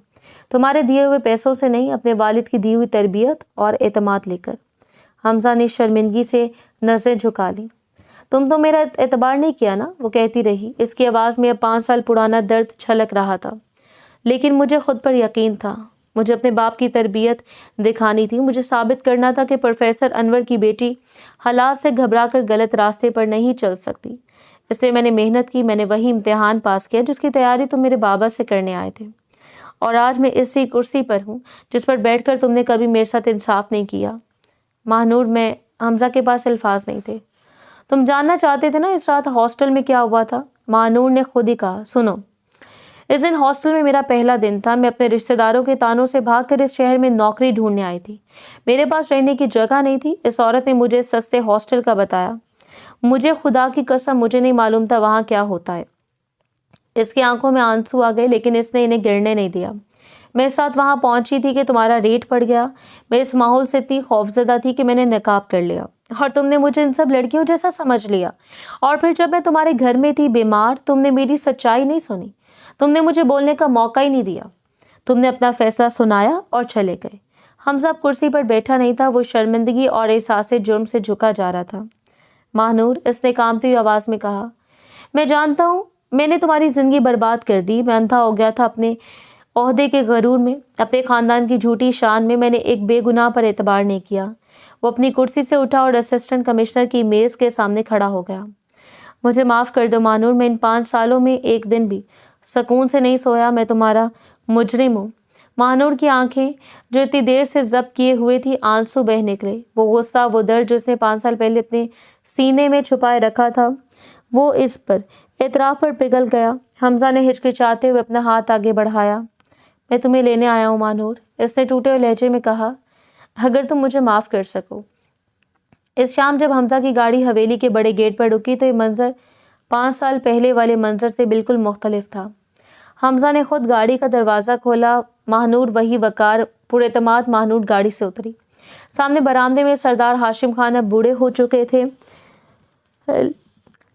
Speaker 1: تمہارے دیے ہوئے پیسوں سے نہیں، اپنے والد کی دی ہوئی تربیت اور اعتماد لے کر۔ حمزہ نے شرمندگی سے نظریں جھکا لی۔ تم تو میرا اعتبار نہیں کیا نا، وہ کہتی رہی۔ اس کی آواز میں اب 5 سال پرانا درد چھلک رہا تھا۔ لیکن مجھے خود پر یقین تھا۔ مجھے اپنے باپ کی تربیت دکھانی تھی۔ مجھے ثابت کرنا تھا کہ پروفیسر انور کی بیٹی حالات سے گھبرا کر غلط راستے پر نہیں چل سکتی۔ اس لیے میں نے محنت کی، میں نے وہی امتحان پاس کیا جس کی تیاری تم میرے بابا سے کرنے آئے تھے، اور آج میں اسی کرسی پر ہوں جس پر بیٹھ کر تم نے کبھی میرے ساتھ انصاف نہیں کیا۔ ماہنور، میں حمزہ کے پاس الفاظ نہیں تھے۔ تم جاننا چاہتے تھے نا اس رات ہاسٹل میں کیا ہوا تھا؟ ماہنور نے خود ہی کہا۔ سنو، اس دن ہاسٹل میں میرا پہلا دن تھا۔ میں اپنے رشتہ داروں کے تانوں سے بھاگ کر اس شہر میں نوکری ڈھونڈنے آئی تھی۔ میرے پاس رہنے کی جگہ نہیں تھی۔ اس عورت نے مجھے سستے ہاسٹل کا بتایا۔ مجھے خدا کی قسم مجھے نہیں معلوم تھا وہاں کیا ہوتا ہے۔ اس کی آنکھوں میں آنسو آ گئے لیکن اس نے انہیں گرنے نہیں دیا۔ میں اس ساتھ وہاں پہنچی تھی کہ تمہارا ریٹ پڑ گیا۔ میں اس ماحول سے اتنی خوفزدہ تھی کہ میں نے نقاب کر لیا اور تم نے مجھے ان سب لڑکیوں جیسا سمجھ لیا۔ اور پھر جب میں تمہارے گھر میں تھی بیمار، تم نے میری سچائی نہیں سنی۔ تم نے مجھے بولنے کا موقع ہی نہیں دیا۔ تم نے اپنا فیصلہ سنایا اور چلے گئے۔ حمزہ اب کرسی پر بیٹھا نہیں تھا۔ وہ شرمندگی اور احساس جرم سے جھکا جا رہا تھا۔ ماہنور، اس نے کانپتی ہوئی آواز میں کہا، میں جانتا ہوں میں نے تمہاری زندگی برباد کر دی۔ میں اندھا ہو گیا تھا اپنے عہدے کے غرور میں، اپنے خاندان کی جھوٹی شان میں۔ میں نے ایک بے گناہ پر اعتبار نہیں کیا۔ وہ اپنی کرسی سے اٹھا اور اسسٹنٹ کمشنر کی میز کے سامنے کھڑا ہو گیا۔ مجھے معاف کر دو ماہنور، میں ان 5 سالوں میں ایک دن بھی سکون سے نہیں سویا۔ میں تمہارا مجرم ہوں۔ ماہنور کی آنکھیں جو اتنی دیر سے ضبط کیے ہوئے تھی آنسو بہہ نکلے۔ وہ غصہ، وہ درد جو اس نے 5 سال پہلے اپنے سینے میں چھپائے رکھا تھا، وہ اس پر اعتراف پر پگھل گیا۔ حمزہ نے ہچکچاتے ہوئے اپنا ہاتھ آگے بڑھایا۔ میں تمہیں لینے آیا ہوں ماہنور، اس نے ٹوٹے ہوئے لہجے میں کہا، اگر تم مجھے معاف کر سکو۔ اس شام جب حمزہ کی گاڑی حویلی کے بڑے گیٹ پر رکی تو یہ منظر 5 سال پہلے والے منظر سے بالکل مختلف تھا۔ حمزہ نے خود گاڑی کا دروازہ کھولا۔ ماہنور وہی وقار پر اعتماد ماہنور گاڑی سے اتری۔ سامنے برآمدے میں سردار ہاشم خان اب بوڑھے ہو چکے تھے،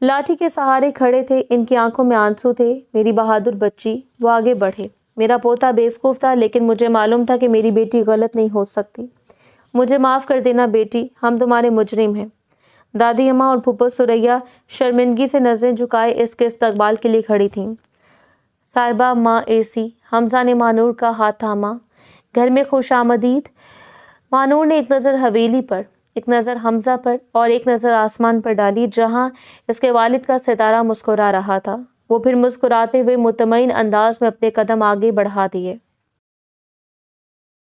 Speaker 1: لاٹھی کے سہارے کھڑے تھے۔ ان کی آنکھوں میں آنسو تھے۔ میری بہادر بچی، وہ آگے بڑھے، میرا پوتا بیوقوف تھا لیکن مجھے معلوم تھا کہ میری بیٹی غلط نہیں ہو سکتی۔ مجھے معاف کر دینا بیٹی، ہم تمہارے مجرم ہیں۔ دادی اماں اور پھپھو سریا شرمندگی سے نظریں جھکائے اس کے استقبال کے لیے کھڑی تھیں۔ صاحبہ ماں ایسی، حمزہ نے ماہنور کا ہاتھ تھاما۔ گھر میں خوش آمدید۔ ماہنور نے ایک نظر حویلی پر، ایک نظر حمزہ پر اور ایک نظر آسمان پر ڈالی جہاں اس کے والد کا ستارہ مسکرا رہا تھا۔ وہ پھر مسکراتے ہوئے مطمئن انداز میں اپنے قدم آگے بڑھا دیے۔